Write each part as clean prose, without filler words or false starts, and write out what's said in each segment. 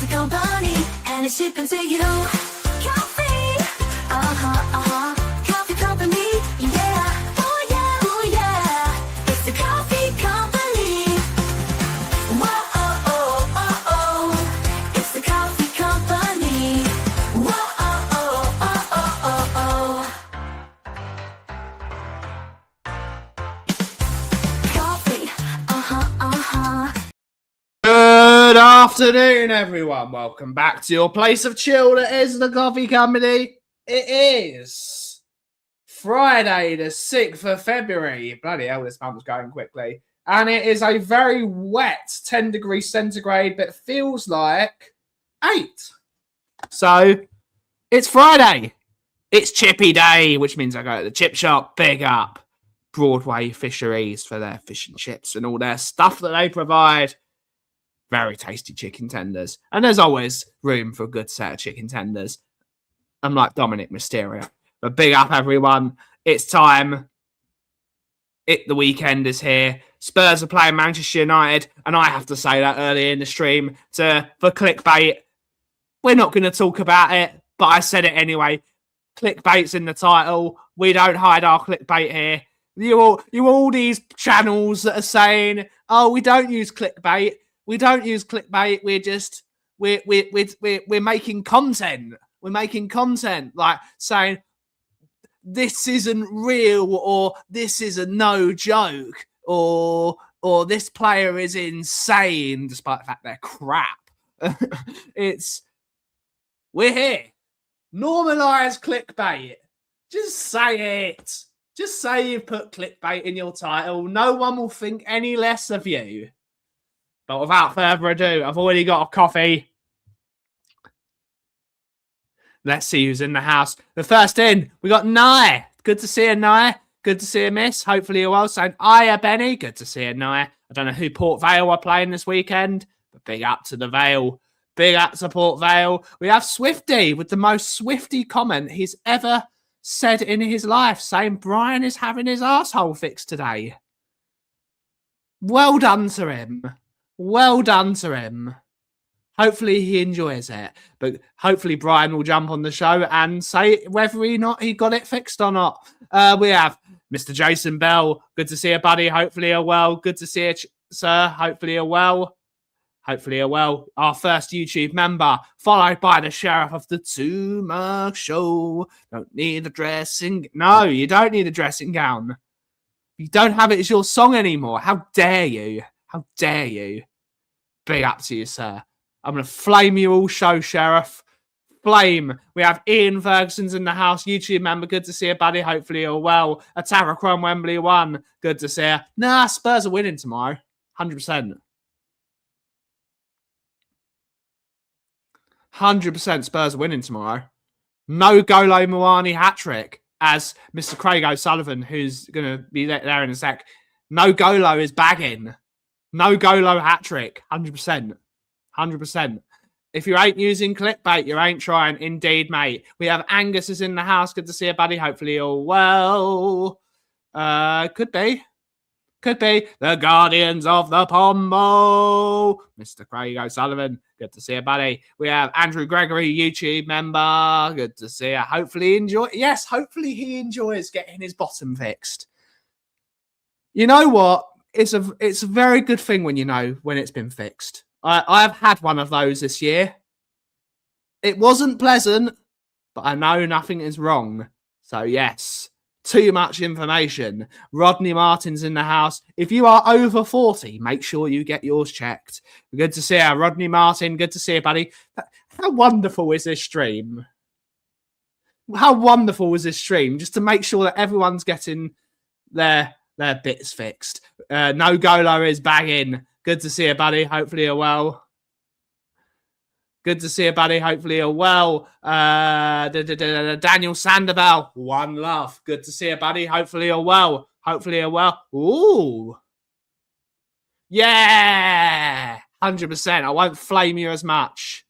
Coffee company, and it's shipping to you. Coffee, coffee company, yeah, oh yeah, it's the coffee company. Whoa, it's the coffee company. Whoa, coffee, Good afternoon, everyone. Welcome back to your place of chill that is the Coffee Company. It is Friday, the 6th of February. Bloody hell, this month's going quickly. And it is a very wet 10 degrees centigrade, but feels like 8. So, it's Friday. It's Chippy Day, which means I go to the chip shop. Big up Broadway Fisheries for their fish and chips and all their stuff that they provide. Very tasty chicken tenders. And there's always room for a good set of chicken tenders. I'm like Dominic Mysterio. But big up, everyone. It's time. The weekend is here. Spurs are playing Manchester United. And I have to say that early in the stream for ClickBait. We're not going to talk about it, but I said it anyway. ClickBait's in the title. We don't hide our ClickBait here. You all these channels that are saying, oh, we don't use ClickBait. We don't use ClickBait. We're making content. We're making content like saying this isn't real, or this is a no joke, or this player is insane, despite the fact they're crap. We're here. Normalize ClickBait. Just say it. Just say you've put ClickBait in your title. No one will think any less of you. But without further ado, I've already got a coffee. Let's see who's in the house. The first in, we got Nye. Good to see you, Nye. Good to see you, Miss. Hopefully you're well. Saying, hiya, Benny. Good to see you, Nye. I don't know who Port Vale are playing this weekend, but big up to the Vale. Big up to Port Vale. We have Swifty with the most Swifty comment he's ever said in his life, saying Brian is having his arsehole fixed today. Well done to him. Well done to him. Hopefully he enjoys it. But hopefully Brian will jump on the show and say whether he got it fixed or not. We have Mr. Jason Bell. Good to see you, buddy. Hopefully you're well. Good to see you, sir. Hopefully you're well. Hopefully you're well. Our first YouTube member, followed by the sheriff of the Two-Mark Show. Don't need a dressing... No, you don't need a dressing gown. You don't have it as your song anymore. How dare you? How dare you? Big up to you, sir. I'm going to flame you all show, Sheriff. Flame. We have Ian Ferguson's in the house. YouTube member. Good to see you, buddy. Hopefully you're well. Atara Cron Wembley 1. Good to see you. Nah, Spurs are winning tomorrow. 100%. 100% Spurs are winning tomorrow. No Golo Muani hat-trick, as Mr. Craig O'Sullivan, who's going to be there in a sec. No Golo is bagging. No Golo hat-trick, 100%. 100%. If you ain't using ClickBait, you ain't trying. Indeed, mate. We have Angus is in the house. Good to see you, buddy. Hopefully you're well. Could be. Could be. The Guardians of the Pombo. Mr. Craig O'Sullivan. Good to see you, buddy. We have Andrew Gregory, YouTube member. Good to see you. Hopefully hopefully he enjoys getting his bottom fixed. You know what? It's a very good thing when you know when it's been fixed. I've had one of those this year. It wasn't pleasant, but I know nothing is wrong. So yes, too much information. Rodney Martin's in the house. If you are over 40, make sure you get yours checked. Good to see you, Rodney Martin. Good to see you, buddy. How wonderful is this stream? How wonderful was this stream? Just to make sure that everyone's getting their bits fixed. No Golo is bagging. Good to see you, buddy. Hopefully you're well. Good to see you, buddy. Hopefully you're well. Daniel Sandoval. One love. Good to see you, buddy. Hopefully you're well. Hopefully you're well. Ooh. Yeah. 100%. I won't flame you as much.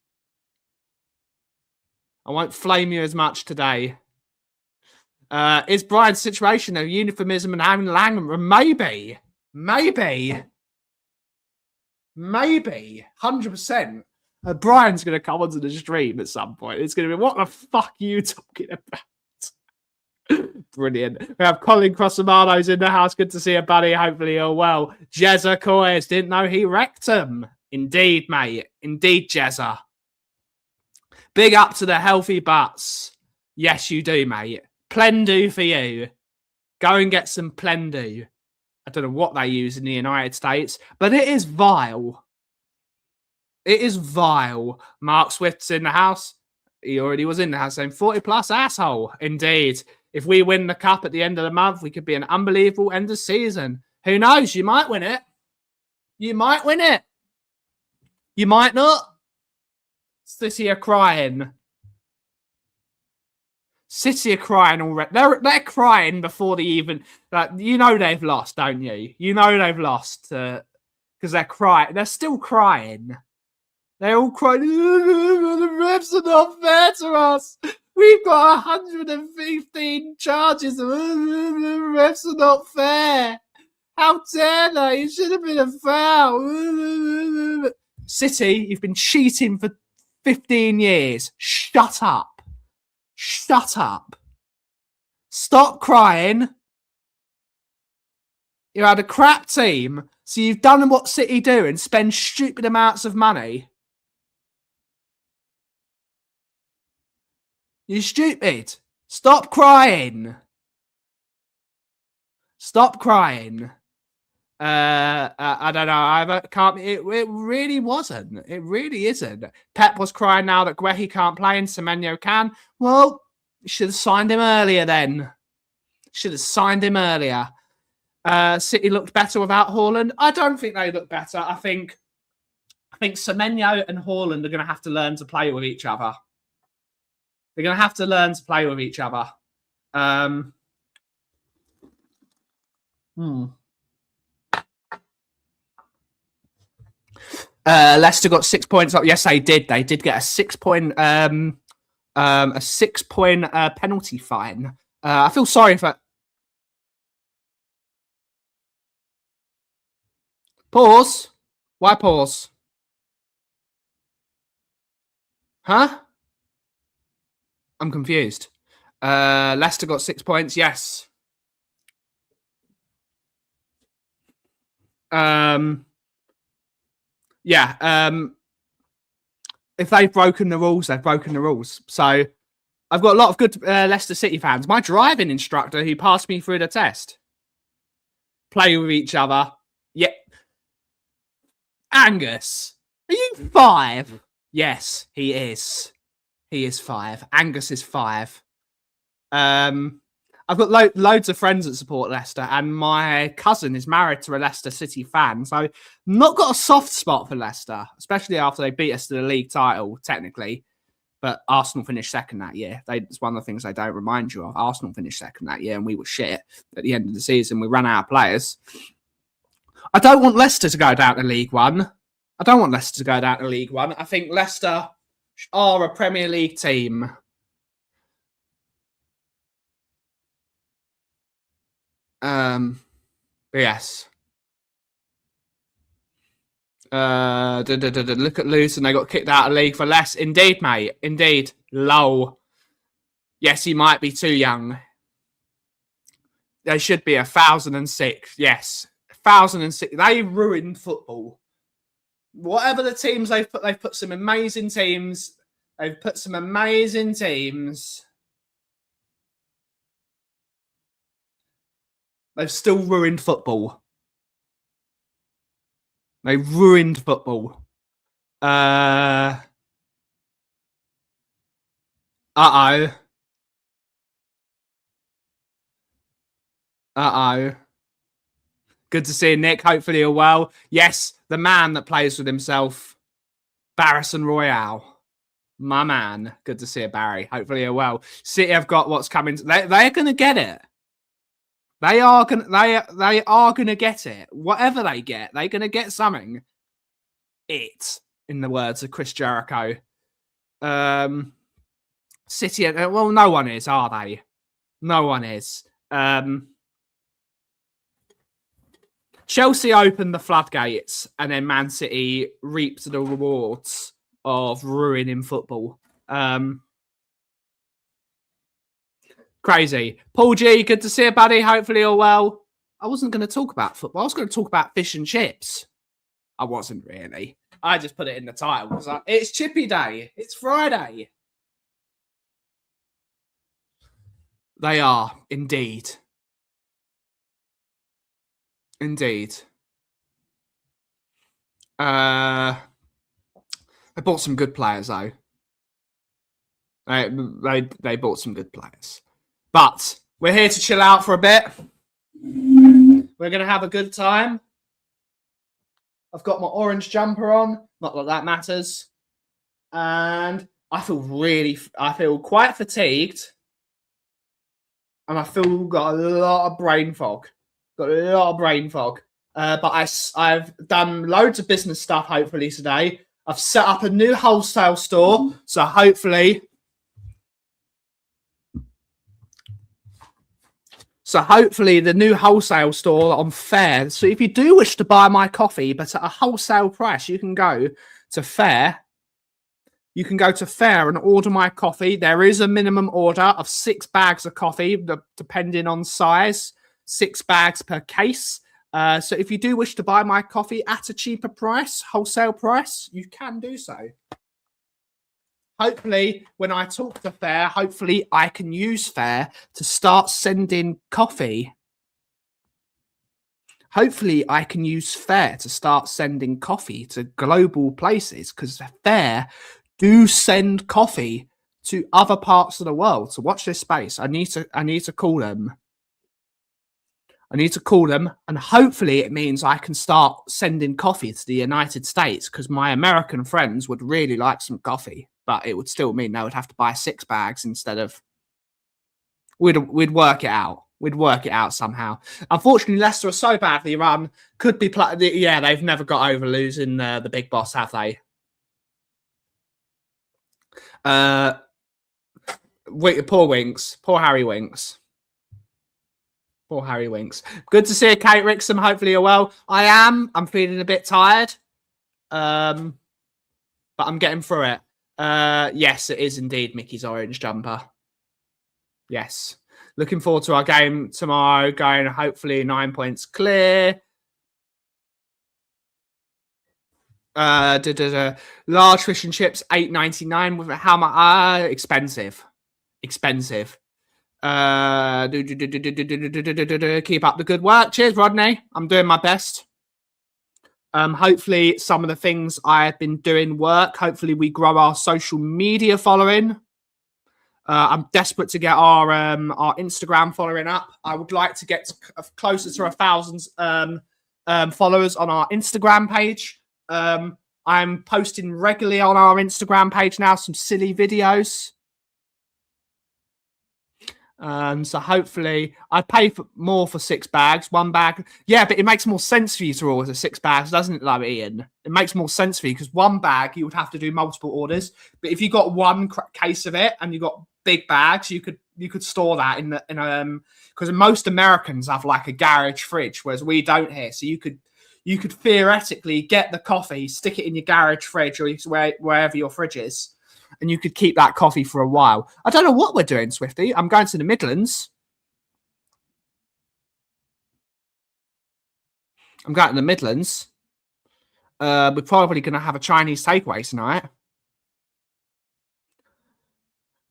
I won't flame you as much today. Is Brian's situation a euphemism and having Langham? Maybe. Maybe. 100%. Brian's going to come onto the stream at some point. It's going to be, what the fuck are you talking about? Brilliant. We have Colin Crossamano's in the house. Good to see you, buddy. Hopefully you're well. Jezza Coyes didn't know he wrecked him. Indeed, mate. Indeed, Jezza. Big up to the healthy butts. Yes, you do, mate. Plendu for you. Go and get some Plendu. I don't know what they use in the United States, but it is vile. It is vile. Mark Swift's in the house. He already was in the house saying 40 plus asshole. Indeed. If we win the cup at the end of the month, we could be an unbelievable end of season. Who knows? You might win it. You might win it. You might not. City are crying. City are crying already. They're crying before they even... Like, you know they've lost, don't you? You know they've lost because they're crying. They're still crying. They're all crying. The refs are not fair to us. We've got 115 charges. The refs are not fair. How dare they? It should have been a foul. City, you've been cheating for 15 years. Shut up. Shut up. Stop crying. You had a crap team, so you've done what City do and spend stupid amounts of money. You're stupid. Stop crying. Stop crying. I don't know. I can't. It really wasn't. It really isn't. Pep was crying now that Guehi can't play and Semenyo can. Well, you should have signed him earlier then. Should have signed him earlier. City looked better without Haaland. I don't think they look better. I think Semenyo and Haaland are going to have to learn to play with each other. They're going to have to learn to play with each other. Leicester got 6 points up. Yes, they did. They did get a 6 point penalty fine. I feel sorry for. Pause. Why pause? Huh? I'm confused. Leicester got 6 points. Yes. Yeah. If they've broken the rules, they've broken the rules. So I've got a lot of good Leicester City fans. My driving instructor who passed me through the test. Play with each other. Yeah. Angus, are you 5? Yes, he is. He is 5. Angus is 5. I've got loads of friends that support Leicester, and my cousin is married to a Leicester City fan, so not got a soft spot for Leicester, especially after they beat us to the league title, technically. But Arsenal finished second that year. It's one of the things they don't remind you of. Arsenal finished second that year, and we were shit at the end of the season. We ran out of players. I don't want Leicester to go down to League One. I think Leicester are a Premier League team. Yes. Look at Luton. They got kicked out of the league for less. Indeed, mate. Indeed. Low. Yes, he might be too young. There should be 1,006. Yes. 1,006. They ruined football. Whatever the teams they've put some amazing teams. They've put some amazing teams. They've still ruined football. They ruined football. Uh-oh. Uh-oh. Good to see you, Nick. Hopefully you're well. Yes, the man that plays with himself. Barrison Royale. My man. Good to see you, Barry. Hopefully you're well. City have got what's coming. They're going to get it. They are going to get it. Whatever they get, they're going to get something. It, in the words of Chris Jericho. City, well, no one is, are they? No one is. Chelsea opened the floodgates and then Man City reaped the rewards. of ruining football. Crazy. Paul G, good to see you, buddy. Hopefully you're well. I wasn't going to talk about football. I was going to talk about fish and chips. I wasn't really. I just put it in the title. I was like, it's Chippy Day. It's Friday. They are, indeed. Indeed. They bought some good players, though. They bought some good players. But we're here to chill out for a bit. We're going to have a good time. I've got my orange jumper on. Not that that matters. And I feel quite fatigued. And I feel got a lot of brain fog. But I've done loads of business stuff, hopefully, today. I've set up a new wholesale store. So hopefully the new wholesale store on Fair. So if you do wish to buy my coffee, but at a wholesale price, you can go to Fair. You can go to Fair and order my coffee. There is a minimum order of 6 bags of coffee, depending on size. 6 bags per case. So if you do wish to buy my coffee at a cheaper price, wholesale price, you can do so. Hopefully, when I talk to Fair, hopefully I can use Fair to start sending coffee. Hopefully I can use Fair to start sending coffee to global places, because Fair do send coffee to other parts of the world. So watch this space. I need to call them. And hopefully it means I can start sending coffee to the United States, because my American friends would really like some coffee, but it would still mean they would have to buy 6 bags instead of. We'd work it out. We'd work it out somehow. Unfortunately, Leicester are so badly run. Could be yeah. They've never got over losing the big boss, have they? Poor Winks. Poor Harry Winks. Poor Harry Winks. Good to see you, Kate Rixham. Hopefully you're well. I am. I'm feeling a bit tired. But I'm getting through it. Yes, it is indeed Mickey's orange jumper. Yes. Looking forward to our game tomorrow. Going hopefully 9 points clear. Large fish and chips, $8.99 with how much? Expensive. Keep up the good work. Cheers, Rodney. I'm doing my best. Hopefully some of the things I've been doing work. Hopefully we grow our social media following. I'm desperate to get our Instagram following up. I would like to get closer to 1,000 followers on our Instagram page. I'm posting regularly on our Instagram page now, some silly videos. So hopefully I'd pay more for 6 bags. 1 bag. Yeah, but it makes more sense for you to order 6 bags, doesn't it, like Ian? It makes more sense for you because 1 bag, you would have to do multiple orders. But if you got 1 case of it and you got big bags, you could store that in because most Americans have like a garage fridge, whereas we don't here. So you could theoretically get the coffee, stick it in your garage fridge or wherever your fridge is. And you could keep that coffee for a while. I don't know what we're doing, Swifty. I'm going to the Midlands. We're probably going to have a Chinese takeaway tonight.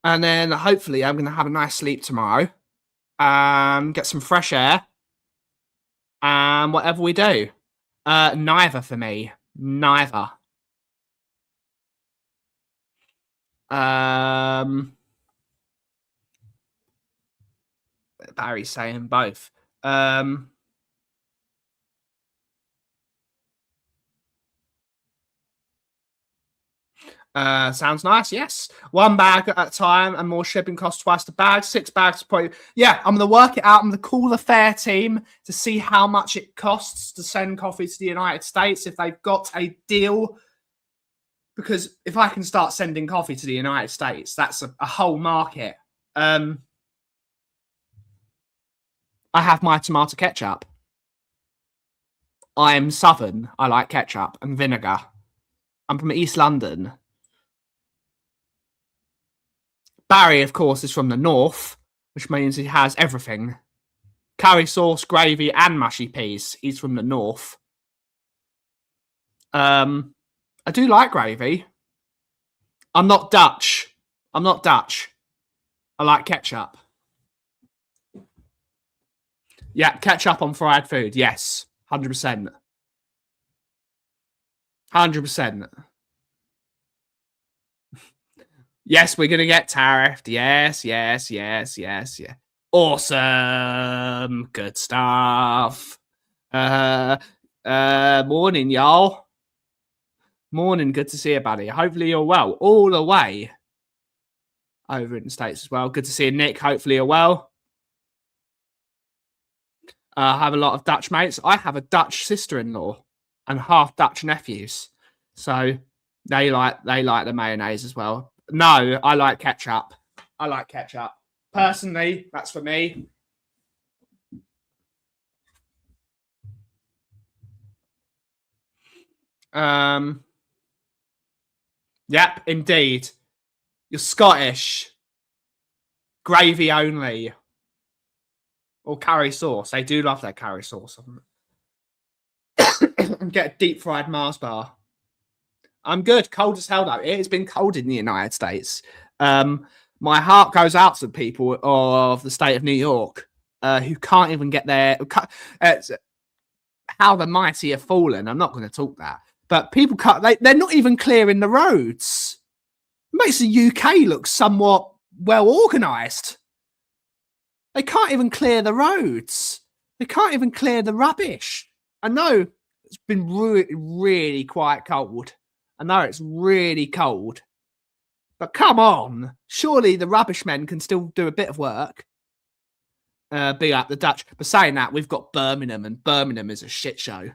And then hopefully I'm going to have a nice sleep tomorrow. Get some fresh air. And whatever we do. Neither for me. Neither. Barry's saying both. Sounds nice. Yes, 1 bag at a time, and more shipping costs twice the bag. 6 bags probably. Yeah, I'm gonna work it out. I'm gonna call the Fair team to see how much it costs to send coffee to the United States if they've got a deal. Because if I can start sending coffee to the United States, that's a whole market. I have my tomato ketchup. I'm Southern. I like ketchup and vinegar. I'm from East London. Barry, of course, is from the north, which means he has everything. Curry sauce, gravy, and mushy peas. He's from the north. I do like gravy. I'm not Dutch. I like ketchup. Yeah, ketchup on fried food. Yes, 100%. 100%. Yes, we're going to get tariffed. Yes. Awesome. Good stuff. Morning, y'all. Morning. Good to see you, buddy. Hopefully you're well. All the way over in the States as well. Good to see you, Nick. Hopefully you're well. I have a lot of Dutch mates. I have a Dutch sister-in-law and half Dutch nephews. So they like the mayonnaise as well. No, I like ketchup. Personally, that's for me. Yep, indeed. You're Scottish. Gravy only. Or curry sauce. They do love their curry sauce. And get a deep fried Mars bar. I'm good. Cold as hell, though. It has been cold in the United States. My heart goes out to people of the state of New York who can't even get their... how the mighty have fallen. I'm not going to talk that. But people can't... They're not even clearing the roads. It makes the UK look somewhat well organised. They can't even clear the roads. They can't even clear the rubbish. I know it's been really quite cold. I know it's really cold. But come on. Surely the rubbish men can still do a bit of work. Big up the Dutch. But saying that, we've got Birmingham, and Birmingham is a shit show.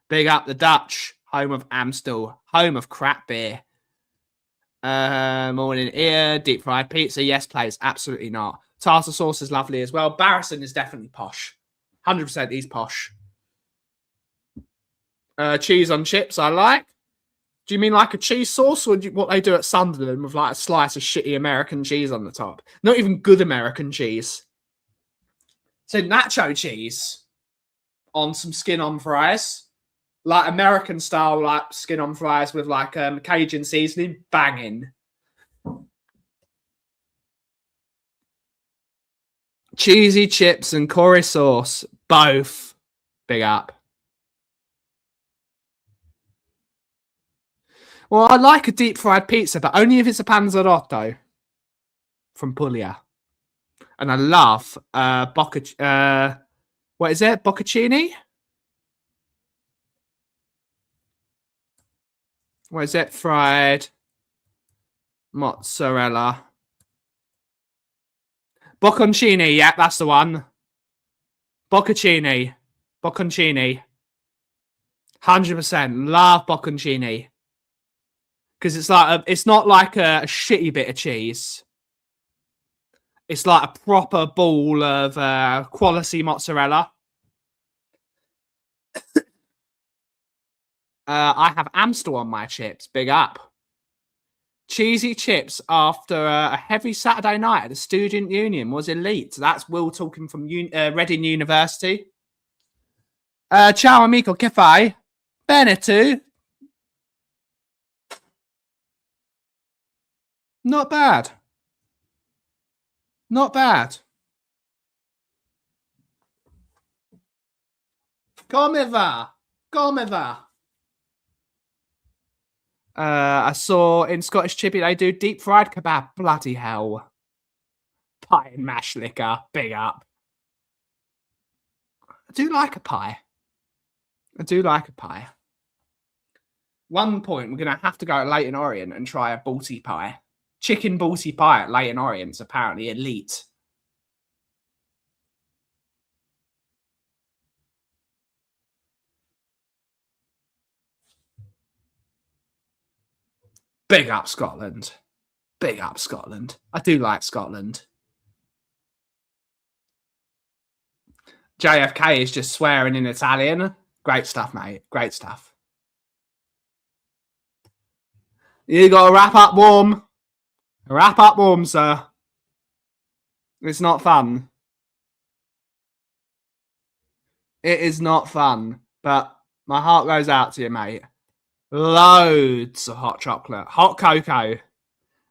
Big up the Dutch. Home of Amstel. Home of crap beer. Morning here. Deep fried pizza. Yes, please. Absolutely not. Tartar sauce is lovely as well. Barrison is definitely posh. 100% he's posh. Cheese on chips, I like. Do you mean like a cheese sauce, or what they do at Sunderland with like a slice of shitty American cheese on the top? Not even good American cheese. So nacho cheese on some skin on fries. Like American style, like skin on fries with like Cajun seasoning. Banging. Cheesy chips and curry sauce. Both. Big up. Well, I like a deep fried pizza, but only if it's a panzerotto from Puglia. And I love what is it? Bocconcini? What is it? Fried mozzarella. Bocconcini, yeah, that's the one. Bocconcini. 100%. Love bocconcini. Because it's not like a shitty bit of cheese. It's like a proper ball of quality mozzarella. I have Amstel on my chips. Big up. Cheesy chips after a heavy Saturday night at the Student Union was elite. That's Will talking from Reading University. Ciao amico, che fai? Bene tu? Not bad. Not bad. Come va? Come va? I saw in Scottish Chippy they do deep fried kebab. Bloody hell. Pie and mash liquor. Big up. I do like a pie. One point, we're going to have to go to Leighton Orient and try a balti pie. Chicken balti pie at Leighton Orient's apparently elite. Big up Scotland. Big up Scotland. I do like Scotland. JFK is just swearing in Italian. Great stuff, mate. Great stuff. You got to wrap up warm. Wrap up warm, sir. It's not fun. It is not fun, but my heart goes out to you, mate. Loads of hot chocolate, hot cocoa,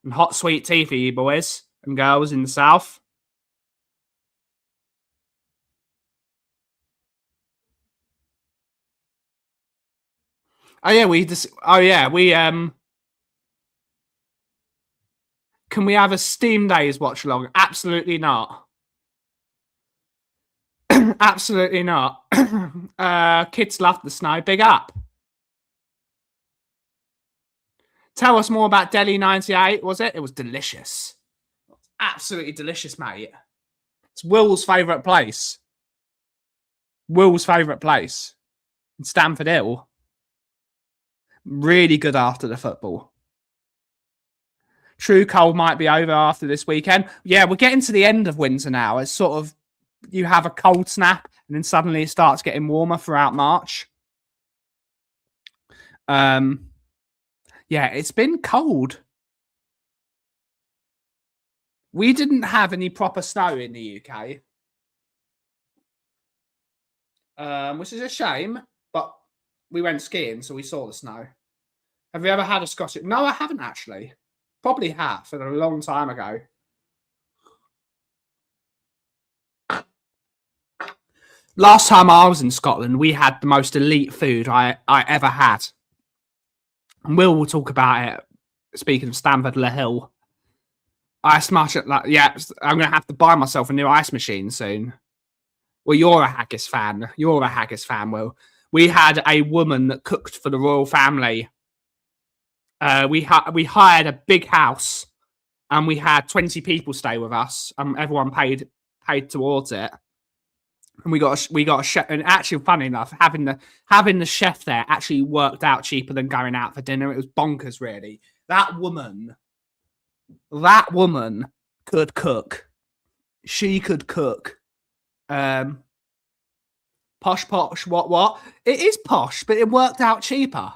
and hot sweet tea for you boys and girls in the south. Oh yeah, we can we have a Steam Days watch along? Absolutely not. Absolutely not. Kids love the snow. Big up. Tell us more about Delhi 98, was it? It was delicious. Absolutely delicious, mate. It's Will's favourite place. Will's favourite place. In Stamford Hill. Really good after the football. True cold might be over after this weekend. Yeah, we're getting to the end of winter now. It's sort of, you have a cold snap and then suddenly it starts getting warmer throughout March. Yeah, it's been cold. We didn't have any proper snow in the UK, which is a shame, but we went skiing, so we saw the snow. Have you ever had a Scottish? No, I haven't actually. Probably have, a long time ago. Last time I was in Scotland, we had the most elite food I ever had. And Will talk about it. Speaking of Stamford Le Hill, ice machine. Yeah, I'm gonna have to buy myself a new ice machine soon. Well, you're a haggis fan. You're a haggis fan, Will. We had a woman that cooked for the royal family. We hired a big house, and we had 20 people stay with us. Everyone paid towards it, and we got a chef. And actually, funny enough, having the chef there actually worked out cheaper than going out for dinner. It was bonkers, really. That woman could cook. She could cook. Posh, what? It is posh, but it worked out cheaper.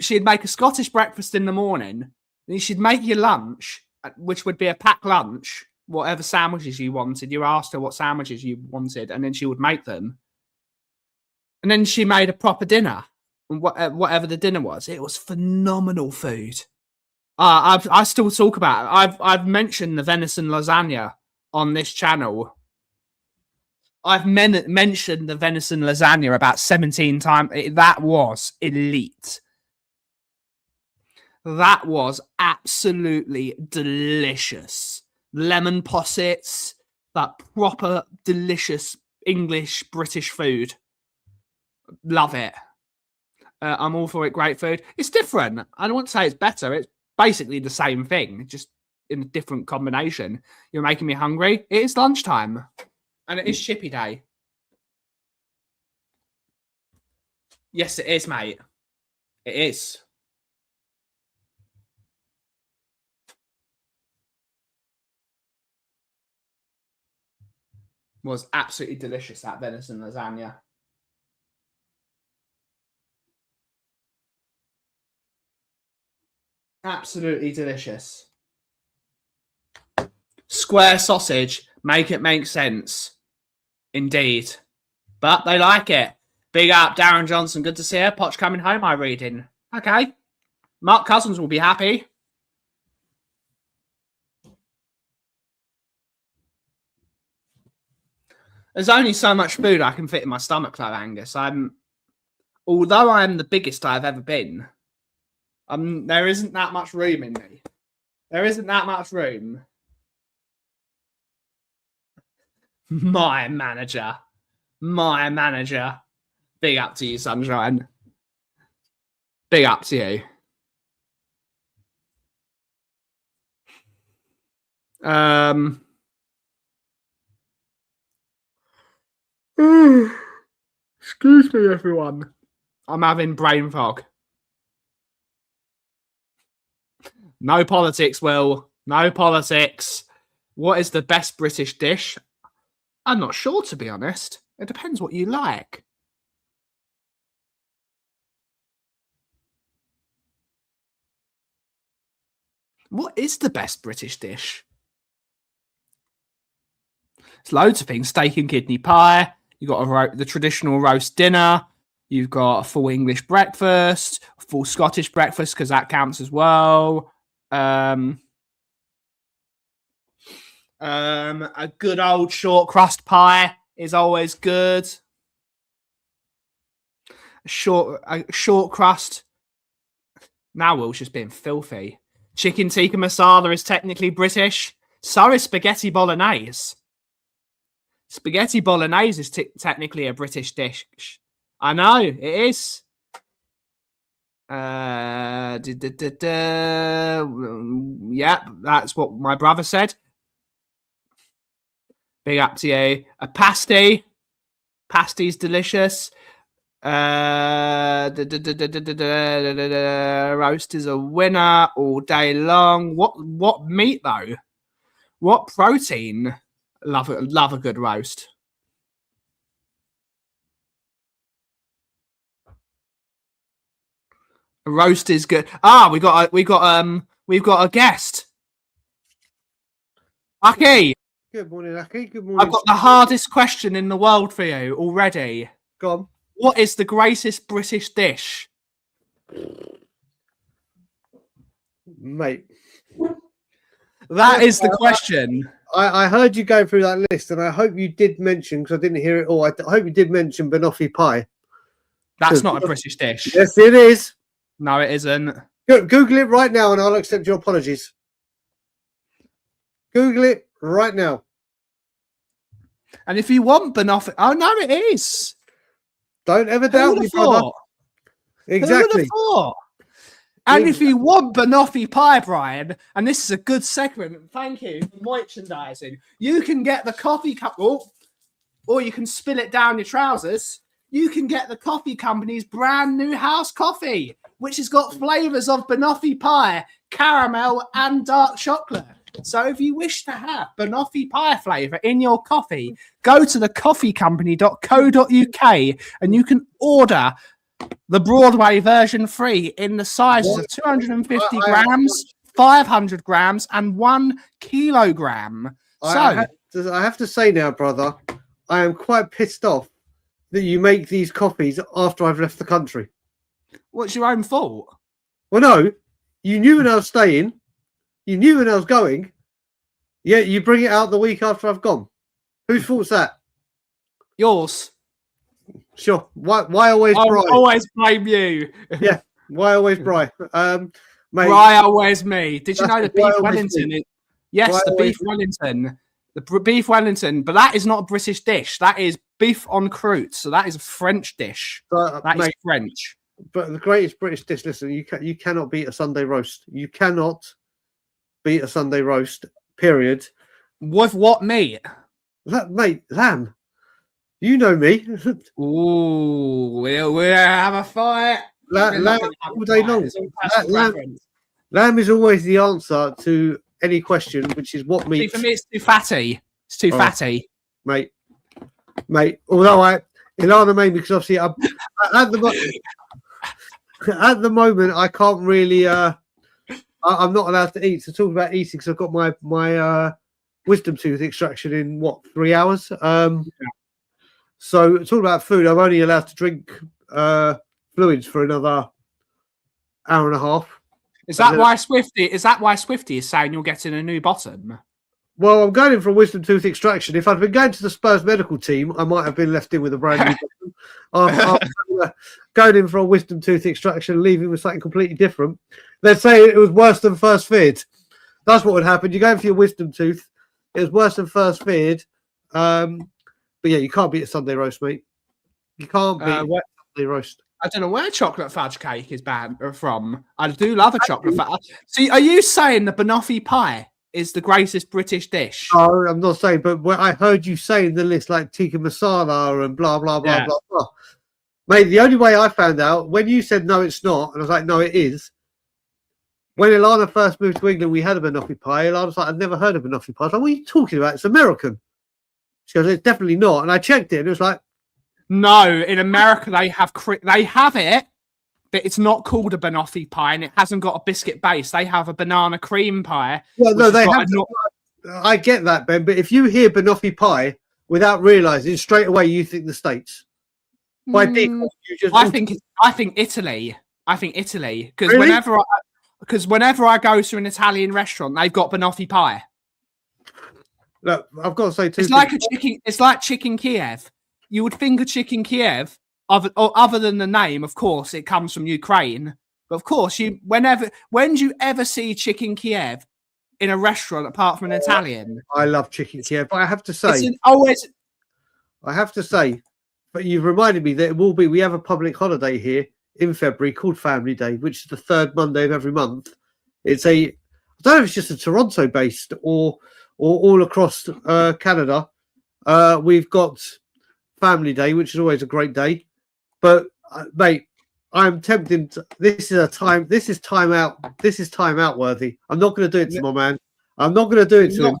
She'd make a Scottish breakfast in the morning, then she'd make your lunch, which would be a packed lunch, whatever sandwiches you wanted. You asked her what sandwiches you wanted, and then she would make them. And then she made a proper dinner, whatever the dinner was. It was phenomenal food. I still talk about it. I've mentioned the venison lasagna on this channel. I've mentioned the venison lasagna about 17 times. That was elite. That was absolutely delicious. Lemon possets, that proper delicious English British food. Love it. I'm all for it. Great food. It's different. I don't want to say it's better. It's basically the same thing, just in a different combination. You're making me hungry. It is lunchtime. And it is Chippy Day. Yes, it is, mate. It is. Was absolutely delicious, that venison lasagna. Absolutely delicious. Square sausage. Make it make sense. Indeed. But they like it. Big up, Darren Johnson. Good to see her. Poch coming home, I reading. Okay. Mark Cousins will be happy. There's only so much food I can fit in my stomach, though, Angus. Although I am the biggest I've ever been, there isn't that much room in me. There isn't that much room. My manager. Big up to you, Sunshine. Big up to you. Excuse me, everyone. I'm having brain fog. No politics, Will. No politics. What is the best British dish? I'm not sure, to be honest. It depends what you like. What is the best British dish? It's loads of things. Steak and kidney pie. You've got the traditional roast dinner. You've got a full English breakfast, a full Scottish breakfast, because that counts as well. A good old short crust pie is always good. A short crust. Now Will's just being filthy. Chicken tikka masala is technically British. So is spaghetti bolognese. Spaghetti bolognese is technically a British dish. I know, it is. Yeah, that's what my brother said. Big up to you. A pasty. Pasty's delicious. Roast is a winner all day long. What meat though? What protein? Love a good roast. A roast is good. We've got a guest. Aki. Good morning, Aki. Good morning. I've got the hardest question in the world for you already. Go on. What is the greatest British dish? Mate. That is the question. I heard you go through that list, and I hope you did mention, because I didn't hear it all, I hope you did mention banoffee pie. That's not a British dish. Yes, it is. No, it isn't. Google it right now, and I'll accept your apologies. Google it right now. And if you want banoffee... Oh, no, it is. Don't ever doubt me, brother. Exactly. And if you want banoffee pie, Brian, and this is a good segment, thank you for merchandising, you can get the coffee cup, or you can spill it down your trousers. You can get the coffee company's brand new house coffee, which has got flavours of banoffee pie, caramel, and dark chocolate. So if you wish to have banoffee pie flavour in your coffee, go to thecoffeecompany.co.uk and you can order the Broadway version free in the sizes of 250 grams, 500 grams, and 1 kilogram. I have to say now, brother, I am quite pissed off that you make these coffees after I've left the country. What's your own fault? Well, no, you knew when I was staying. You knew when I was going. Yeah, you bring it out the week after I've gone. Whose fault's that? Yours. Sure. Why always Bri? I always blame you. Yeah. Why always Bri? Mate, Bri always me. Did you know the beef Wellington? Yes, Bri the beef Wellington. The beef Wellington, but that is not a British dish. That is beef en croûte. So that is a French dish. That is French. But the greatest British dish, listen, you cannot beat a Sunday roast. You cannot beat a Sunday roast, period. With what meat? Mate, lamb. You know me. Ooh, we'll have a fight. Lamb all day long. Lamb is always the answer to any question, which is what meat. See, for me, it's too fatty. It's too fatty. Mate. Although Ilana made me, because obviously at the moment I can't really. I'm not allowed to eat. So talking about eating, because I've got my wisdom tooth extraction in 3 hours. So talking about food, I'm only allowed to drink fluids for another hour and a half. Is that why Swifty is saying you're getting a new bottom? Well, I'm going in for a wisdom tooth extraction. If I'd been going to the Spurs medical team, I might have been left in with a brand new bottom. I'm going in for a wisdom tooth extraction, leaving with something completely different. Let's say it was worse than first feared. That's what would happen. You're going for your wisdom tooth. It was worse than first feared. But yeah, you can't beat a Sunday roast, mate. You can't beat a Sunday roast. I don't know where chocolate fudge cake is from. I do love a chocolate fudge. See, are you saying the banoffee pie is the greatest British dish? No, I'm not saying, but when I heard you saying the list like tikka masala and blah, blah, blah, blah, blah. Mate, the only way I found out, when you said no, it's not, and I was like, no, it is. When Ilana first moved to England, we had a banoffee pie. Ilana was like, I've never heard of banoffee pie. I was like, what are you talking about? It's American. She goes, it's definitely not. And I checked it, and it was like, no, in America they have it, but it's not called a banoffee pie, and it hasn't got a biscuit base. They have a banana cream pie. Well, no, which has they got have. a I get that, Ben, but if you hear banoffee pie without realizing, straight away you think the States. By default, you just. I think Italy. I think Italy because Really? whenever I go to an Italian restaurant, they've got banoffee pie. Look, I've got to say two It's things. like a chicken. It's like chicken Kiev. You would think of chicken Kiev, other than the name, of course, it comes from Ukraine. But of course, when do you ever see chicken Kiev in a restaurant apart from an Italian? I love chicken Kiev, but I have to say, but you've reminded me that it will be. We have a public holiday here in February called Family Day, which is the third Monday of every month. I don't know if it's just a Toronto based or all across Canada. We've got Family Day, which is always a great day. But mate, I'm tempted. This is time out worthy. I'm not going to do it to my man. I'm not going to do it to him.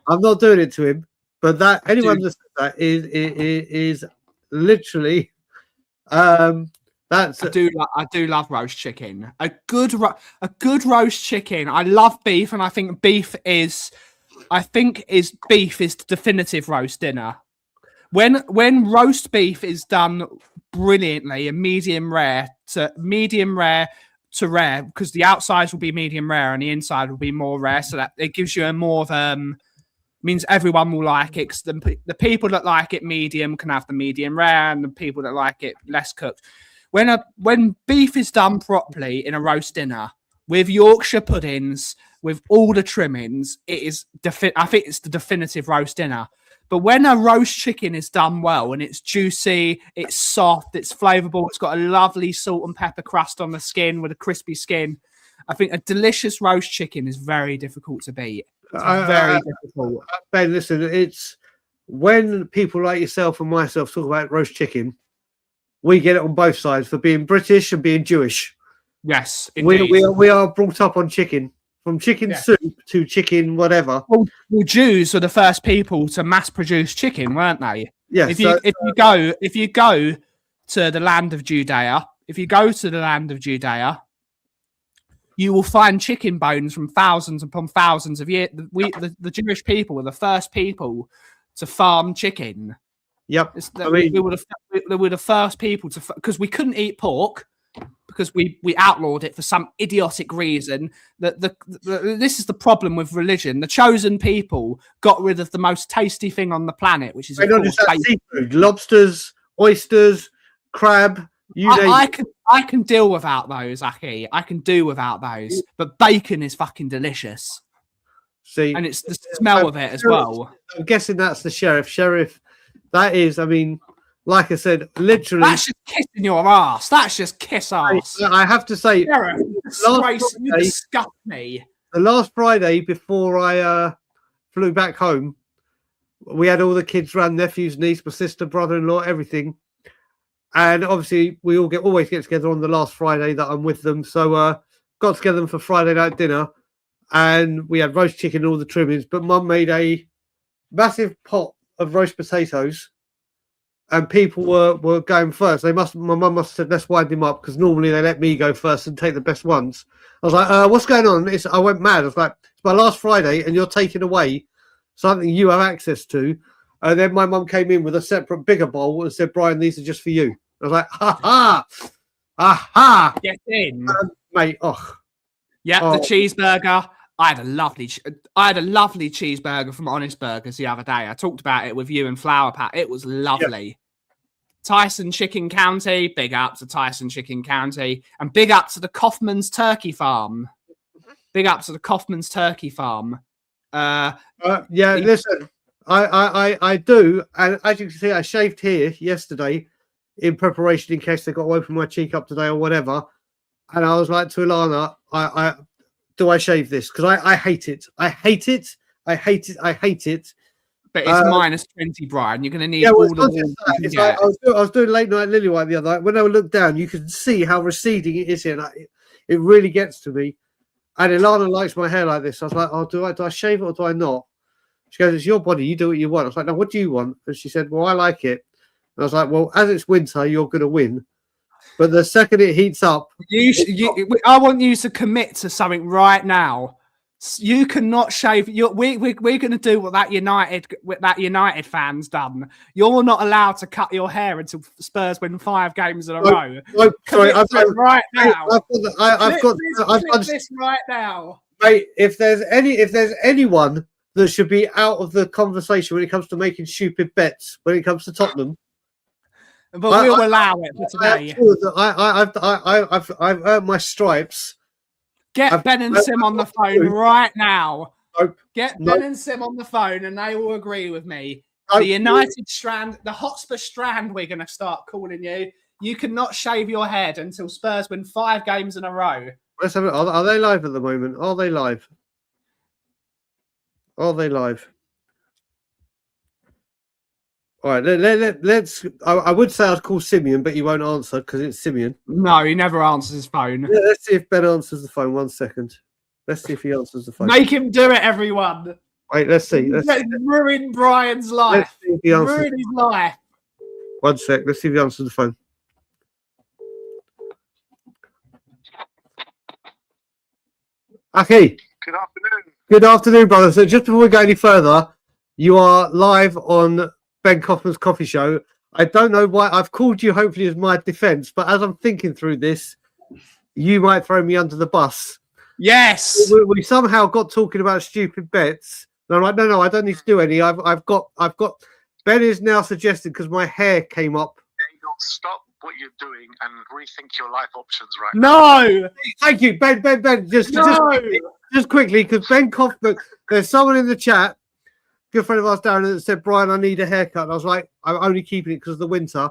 I'm not doing it to him. But anyone that says that is literally that's. I do love roast chicken. A good roast chicken. I love beef, and I think beef is the definitive roast dinner. When roast beef is done brilliantly and medium rare to rare, because the outsides will be medium rare and the inside will be more rare, so that it gives you a more of means everyone will like it. 'Cause the people that like it medium can have the medium rare, and the people that like it less cooked. When beef is done properly in a roast dinner with Yorkshire puddings, with all the trimmings, it is. I think it's the definitive roast dinner. But when a roast chicken is done well and it's juicy, it's soft, it's flavourful, it's got a lovely salt and pepper crust on the skin with a crispy skin, I think a delicious roast chicken is very difficult to beat. It's very difficult. Ben, listen, it's when people like yourself and myself talk about roast chicken, we get it on both sides for being British and being Jewish. Yes, we are brought up on chicken. From chicken soup to chicken whatever. Well, Jews were the first people to mass produce chicken, weren't they? Yeah. If you go to the land of Judea, you will find chicken bones from thousands upon thousands of years. The Jewish people were the first people to farm chicken. Yep. We were the first people to, because we couldn't eat pork. Because we outlawed it for some idiotic reason. This is the problem with religion. The chosen people got rid of the most tasty thing on the planet, which is seafood, lobsters, oysters, crab. I can deal without those, Aki. I can do without those. But bacon is fucking delicious. See, and it's the smell of it as well. I'm guessing that's the sheriff. Sheriff, that is. I mean. Like I said, literally... That's just kissing your ass. That's just kiss ass. I have to say... You disgust me. The last Friday, before I flew back home, we had all the kids around, nephews, niece, my sister, brother-in-law, everything. And obviously, we always get together on the last Friday that I'm with them. So got together for Friday night dinner. And we had roast chicken and all the trimmings. But Mum made a massive pot of roast potatoes. And people were going first. My mum must have said, let's wind him up, because normally they let me go first and take the best ones. I was like, what's going on? I went mad. I was like, it's my last Friday and you're taking away something you have access to. And then my mum came in with a separate bigger bowl and said, Brian, these are just for you. I was like, ha. Get in. Mate, oh. Yeah, the cheeseburger. I had a lovely cheeseburger from Honest Burgers the other day. I talked about it with you and Flower Pat. It was lovely. Yep. Tyson Chicken County, big up to Tyson Chicken County, and big up to the Kaufman's Turkey Farm. Listen, I do, and as you can see, I shaved here yesterday in preparation in case they got to open my cheek up today or whatever. And I was like to Ilana, do I shave this? Because I hate it. I hate it. But it's minus 20, Brian. You're going to need all the I was doing late night lily white the other night. When I looked down, you can see how receding it is here. And it really gets to me. And Ilana likes my hair like this. I was like, oh, do I shave it or do I not? She goes, it's your body. You do what you want. I was like, no, what do you want? And she said, well, I like it. And I was like, well, as it's winter, you're going to win. But the second it heats up, I want you to commit to something right now. You cannot shave. We're going to do what that United fans done. You're not allowed to cut your hair until Spurs win 5 games in a row. Sorry, I've got right now. I've got this right now, mate. If there's anyone that should be out of the conversation when it comes to making stupid bets, when it comes to Tottenham, but we'll allow it for today. I've earned my stripes. Get Ben and Sim on the phone right now. Nope. Get Ben and Sim on the phone, and they will agree with me. Nope. The United Strand, the Hotspur Strand, we're going to start calling you. You cannot shave your head until Spurs win 5 games in a row. Let's have it. Are they live at the moment? Are they live? Are they live? All right, let's. I would say I'd call Simeon, but he won't answer because it's Simeon. No, he never answers his phone. Let's see if Ben answers the phone. 1 second. Let's see if he answers the phone. Make him do it, everyone. Wait, let's see. Ruin Brian's life. Let's see if he answers. Ruin his life. 1 sec. Let's see if he answers the phone. Okay. Good afternoon. Good afternoon, brother. So just before we go any further, you are live on Ben Kaufman's coffee show. I don't know why I've called you hopefully as my defense, but as I'm thinking through this, you might throw me under the bus. Yes. We somehow got talking about stupid bets. And I'm like, no, I don't need to do any. I've got Ben is now suggesting because my hair came up. Stop what you're doing and rethink your life options right now. No. Thank you, Ben. Just quickly, because Ben Kaufman, there's someone in the chat, good friend of ours down there, that said, Brian, I need a haircut. And I was like, I'm only keeping it because of the winter.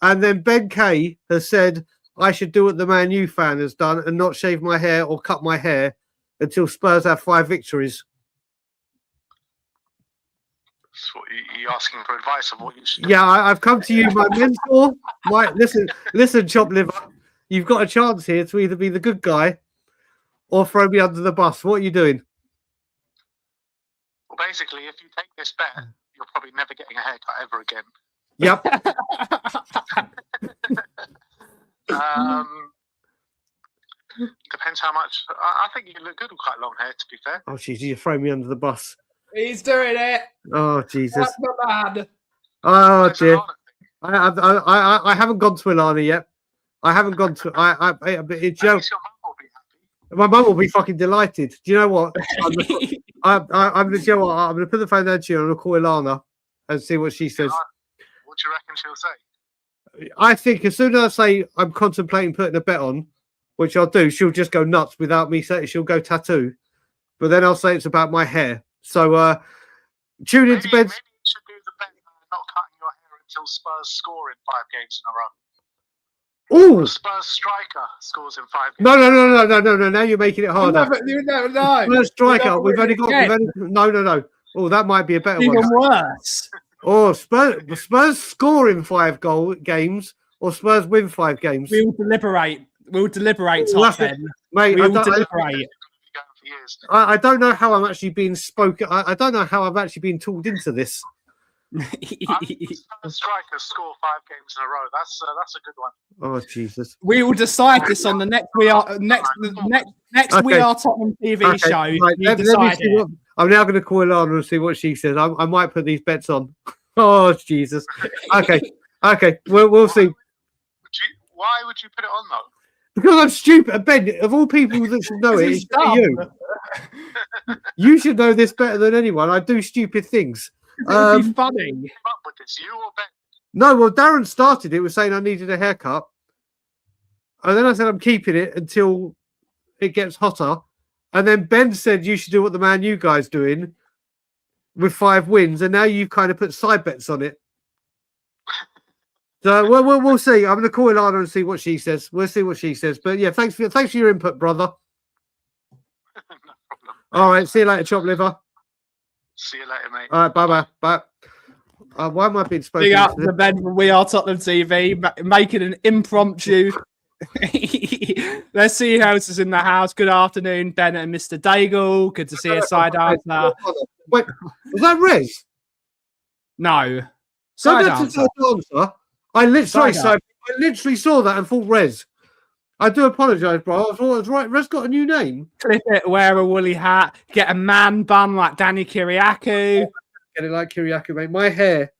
And then Ben K has said, I should do what the Man U fan has done and not shave my hair or cut my hair until Spurs have 5 victories. So you're asking for advice of what you should do. Yeah, I've come to you, my mentor. Listen, chop liver. You've got a chance here to either be the good guy or throw me under the bus. What are you doing? Well, basically, if you take this bet, you're probably never getting a haircut ever again. Yep. Depends how much. I think you look good with quite long hair, to be fair. Oh, jeez, you're throwing me under the bus. He's doing it. Oh, Jesus. That's not bad. Oh, dear. I haven't gone to Ilana yet. I haven't gone to. It's At least your mum will be happy. My mum will be fucking delighted. Do you know what? I'm you know what? I'm going to put the phone down to you and I'll call Ilana and see what she says. What do you reckon she'll say? I think as soon as I say I'm contemplating putting a bet on, which I'll do, she'll just go nuts without me saying. She'll go tattoo. But then I'll say it's about my hair. So tune into Ben's. Maybe you should do the bet not cutting your hair until Spurs score in 5 games in a row. Oh, Spurs striker scores in 5 games. No. Now you're making it harder. You never know. Spurs striker. We've only got. No. Oh, that might be a better Even one. worse. Or Spurs score in 5 games, or Spurs win 5 games. We'll deliberate. Top 10. Mate, We'll deliberate. I don't know how I'm actually being spoken. I don't know how I've actually been talked into this. Spurs strikers score 5 games in a row. That's a good one. Oh, Jesus. We will decide this on the next We Are Tottenham TV show. Right, let me see I'm now going to call Ilana and see what she says. I might put these bets on. Oh, Jesus. Okay. We'll see. Why would you put it on though? Because I'm stupid. Ben, of all people that should know it's you. You should know this better than anyone. I do stupid things. It'd be funny. Who came up with this? You or Ben? No, well, Darren started it with saying I needed a haircut. And then I said I'm keeping it until it gets hotter. And then Ben said you should do what the Man U guy's doing with 5 wins. And now you've kind of put side bets on it. So we'll see. I'm going to call Ilana and see what she says. We'll see what she says. But yeah, thanks for your input, brother. No problem. All right, see you later, chop liver. See you later, mate. All right, bye. Why am I being spoken Big up to? to Ben from We Are Tottenham TV, making an impromptu. Let's see who else is in the house. Good afternoon, Ben and Mr. Daigle. Good to see a side answer. Wait, was that Rez? No. So Side that's a answer. side answer. I literally Side said I literally saw that and thought Rez. I do apologise, bro. I thought it was right. Rez got a new name. Clip it, wear a woolly hat, get a man bun like Danny Kiriakou. Get it like Kiriakou, mate. My hair.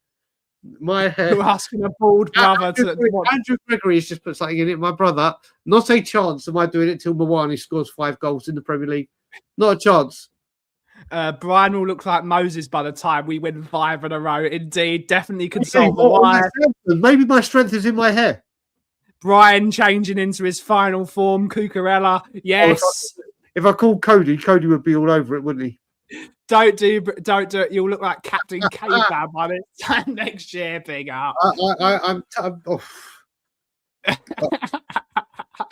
You're asking a bald brother Andrew Gregory's just put something in it. My brother. Not a chance am I doing it till Mawani scores 5 goals in the Premier League. Not a chance. Brian will look like Moses by the time we win 5 in a row. Indeed, definitely consult the wife. Maybe my strength is in my hair. Brian changing into his final form, Cucurella. Yes. If I called Cody would be all over it, wouldn't he? Don't do it. You'll look like Captain K-Fab by this time next year. Big up. I'm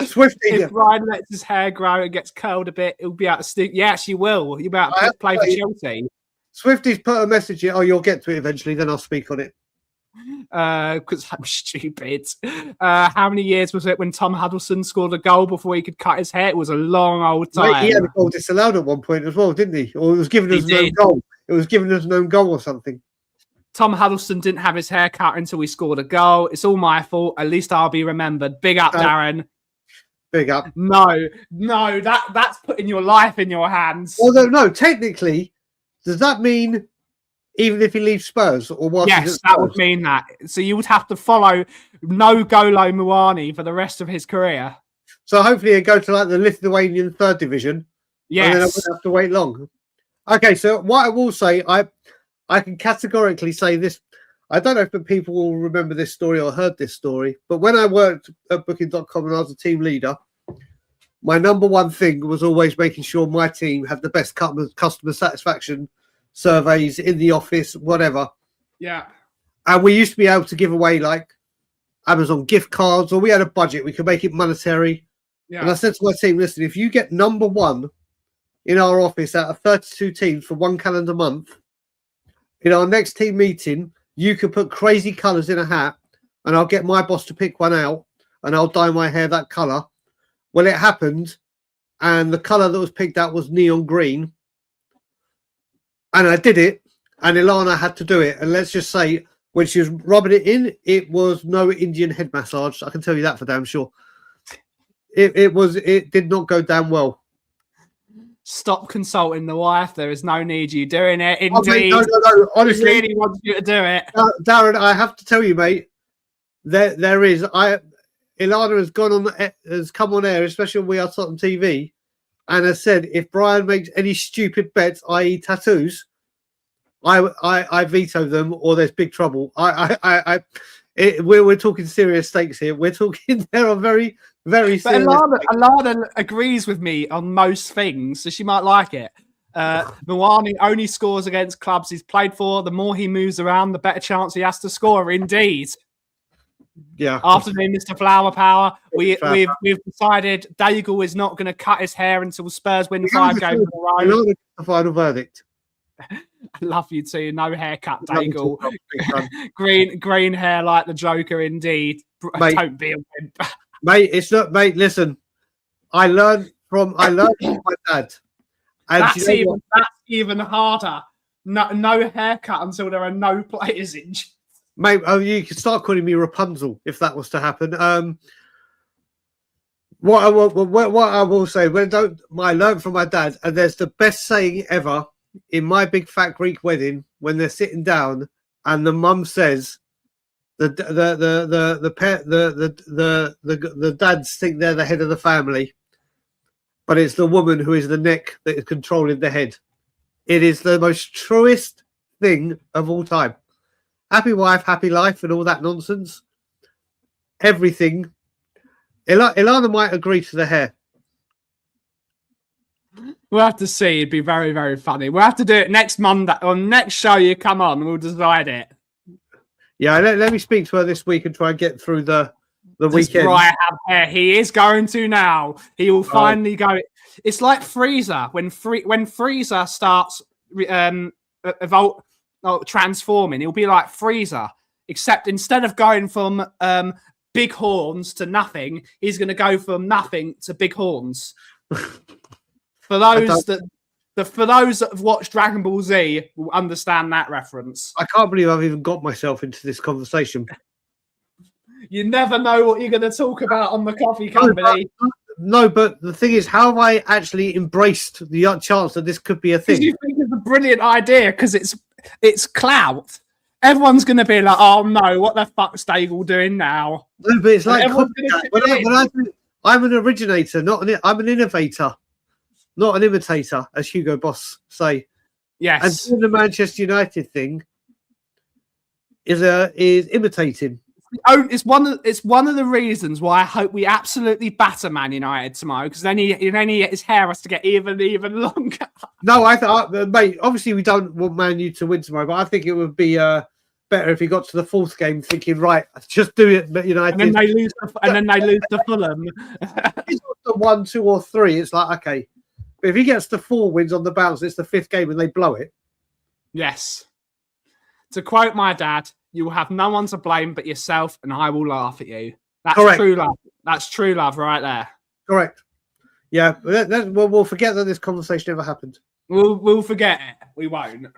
Swifty. If Brian lets his hair grow and gets curled a bit, he'll be able to stick. Yeah, she will. You'll be able to play for Chelsea. Swifty's put a message in. Oh, you'll get to it eventually. Then I'll speak on it. Because I'm stupid. How many years was it when Tom Huddleston scored a goal before he could cut his hair? It was a long old time. Mate, he had a goal disallowed at one point as well, didn't he? Or it was given us an own goal. It was given us an own goal or something. Tom Huddleston didn't have his hair cut until he scored a goal. It's all my fault. At least I'll be remembered. Big up, Darren. Big up. No, that's putting your life in your hands. Although, no, technically, does that mean even if he leaves Spurs? Or what? Yes, that would mean that. So you would have to follow no Golo Muani for the rest of his career. So hopefully he'll go to like the Lithuanian 3rd division. Yes. And then I wouldn't have to wait long. Okay, so what I will say, I can categorically say this. I don't know if people will remember this story or heard this story, but when I worked at Booking.com and I was a team leader, my number one thing was always making sure my team had the best customer satisfaction surveys in the office, whatever. Yeah. And we used to be able to give away like Amazon gift cards, or we had a budget. We could make it monetary. Yeah. And I said to my team, listen, if you get number 1 in our office out of 32 teams for 1 calendar month, in our next team meeting, you could put crazy colours in a hat and I'll get my boss to pick one out and I'll dye my hair that colour. Well, it happened, and the colour that was picked out was neon green. And I did it, and Ilana had to do it. And let's just say, when she was rubbing it in, it was no Indian head massage. I can tell you that for damn sure. It did not go down well. Stop consulting the wife. There is no need you doing it. Indeed. No. Honestly, he really wants you to do it. Darren, I have to tell you, mate, there is. Ilana has come on air, especially when we are Tottenham TV, and has said if Brian makes any stupid bets, i.e. tattoos, I veto them or there's big trouble. We're talking serious stakes here. We're talking there are very, very serious. But Ilana agrees with me on most things, so she might like it. Muani only scores against clubs he's played for. The more he moves around, the better chance he has to score. Indeed. Yeah. Afternoon, Mr. Flower Power. We've decided Daigle is not going to cut his hair until Spurs win 5 games in a row. The final verdict. I love you too. No haircut, Daigle. green hair like the Joker. Indeed. Mate, don't be a wimp. Mate, it's not. Mate, listen. I learned from my dad. And that's even harder. No haircut until there are no players in. Mate, you can start calling me Rapunzel if that was to happen. What I will say, I learned from my dad, and there's the best saying ever in My Big Fat Greek Wedding when they're sitting down, and the mum says, the dads think they're the head of the family, but it's the woman who is the neck that is controlling the head. It is the most truest thing of all time. Happy wife, happy life, and all that nonsense. Everything. Ilana might agree to the hair. We'll have to see. It'd be very, very funny. We'll have to do it next Monday. On next show you come on, we'll decide it. Yeah, let me speak to her this week and try and get through the weekend. Right, have hair. He is going to now. He will finally go. It's like Freezer when Freezer starts transforming. He'll be like Freezer, except instead of going from big horns to nothing, he's going to go from nothing to big horns. For those that have watched Dragon Ball Z, will understand that reference. I can't believe I've even got myself into this conversation. You never know what you're going to talk about on the coffee company. No, but the thing is, how have I actually embraced the chance that this could be a thing? You think it's a brilliant idea because it's clout. Everyone's going to be like, "Oh no, what the fuck's Daigle doing now?" No, but it's like everyone's gonna I'm an originator, I'm an innovator, not an imitator, as Hugo Boss say. Yes, and doing the Manchester United thing is imitating. It's one of the reasons why I hope we absolutely batter Man United tomorrow, because then his hair has to get even longer. No, I thought, mate. Obviously, we don't want Man U to win tomorrow, but I think it would be better if he got to the fourth game thinking, right, just do it. But United, and then they lose to Fulham. If he's got to 1, 2, or 3, it's like okay. But if he gets to 4 wins on the bounce, it's the 5th game and they blow it. Yes. To quote my dad, you will have no one to blame but yourself, and I will laugh at you. That's Correct. True love. That's true love right there. Correct. Yeah, we'll forget that this conversation ever happened. We'll forget it. We won't.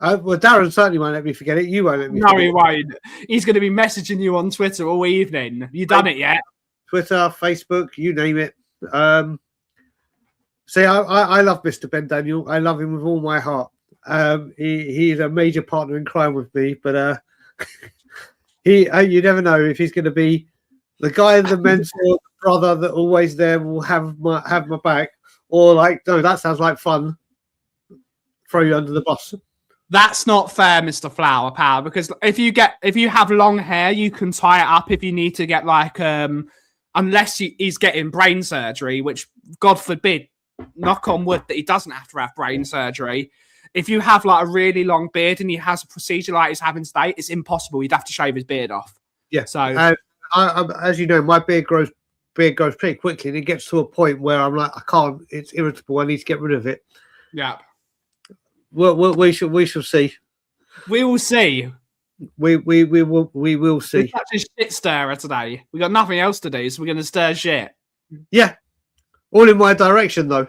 Well, Darren certainly won't let me forget it. You won't let me forget it. No, he won't. He's going to be messaging you on Twitter all evening. Have you done it yet? Twitter, Facebook, you name it. See, I love Mr. Ben Daniel. I love him with all my heart. He's a major partner in crime with me, but you never know if he's going to be the guy, the mentor, brother that always there will have my back, or like, no, that sounds like fun. Throw you under the bus. That's not fair, Mr. Flower Power, because if you have long hair, you can tie it up if you need to get like unless he's getting brain surgery, which God forbid, knock on wood that he doesn't have to have brain surgery. If you have like a really long beard and he has a procedure like he's having today, it's impossible. You'd have to shave his beard off. Yeah. So as you know, my beard grows pretty quickly, and it gets to a point where I'm like, I can't. It's irritable. I need to get rid of it. Yeah. We shall see. We will see. We will see. We're such a shit stirrer today. We got nothing else to do, so we're going to stir shit. Yeah. All in my direction, though.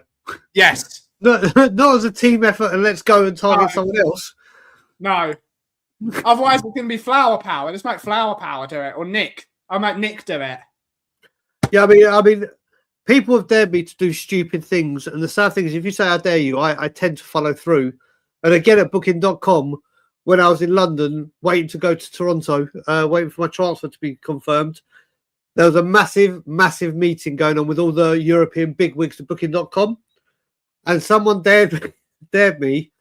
Yes. Not as a team effort and let's go and target someone else. No. Otherwise, it's going to be Flower Power. Let's make Flower Power do it. Or Nick. I'll make Nick do it. Yeah, I mean, people have dared me to do stupid things. And the sad thing is, if you say I dare you, I tend to follow through. And again, at booking.com, when I was in London, waiting to go to Toronto, waiting for my transfer to be confirmed, there was a massive, massive meeting going on with all the European bigwigs at booking.com. And someone dared me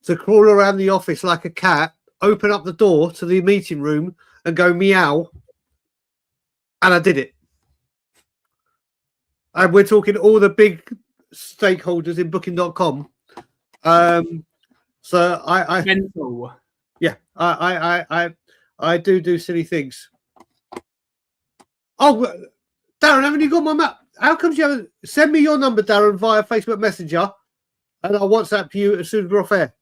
to crawl around the office like a cat, open up the door to the meeting room and go meow. And I did it. And we're talking all the big stakeholders in booking.com. So I Mental. Yeah, I do silly things. Oh, Darren, haven't you got my map? How come you haven't? Send me your number, Darren, via Facebook Messenger, and I'll WhatsApp you as soon as we're off air.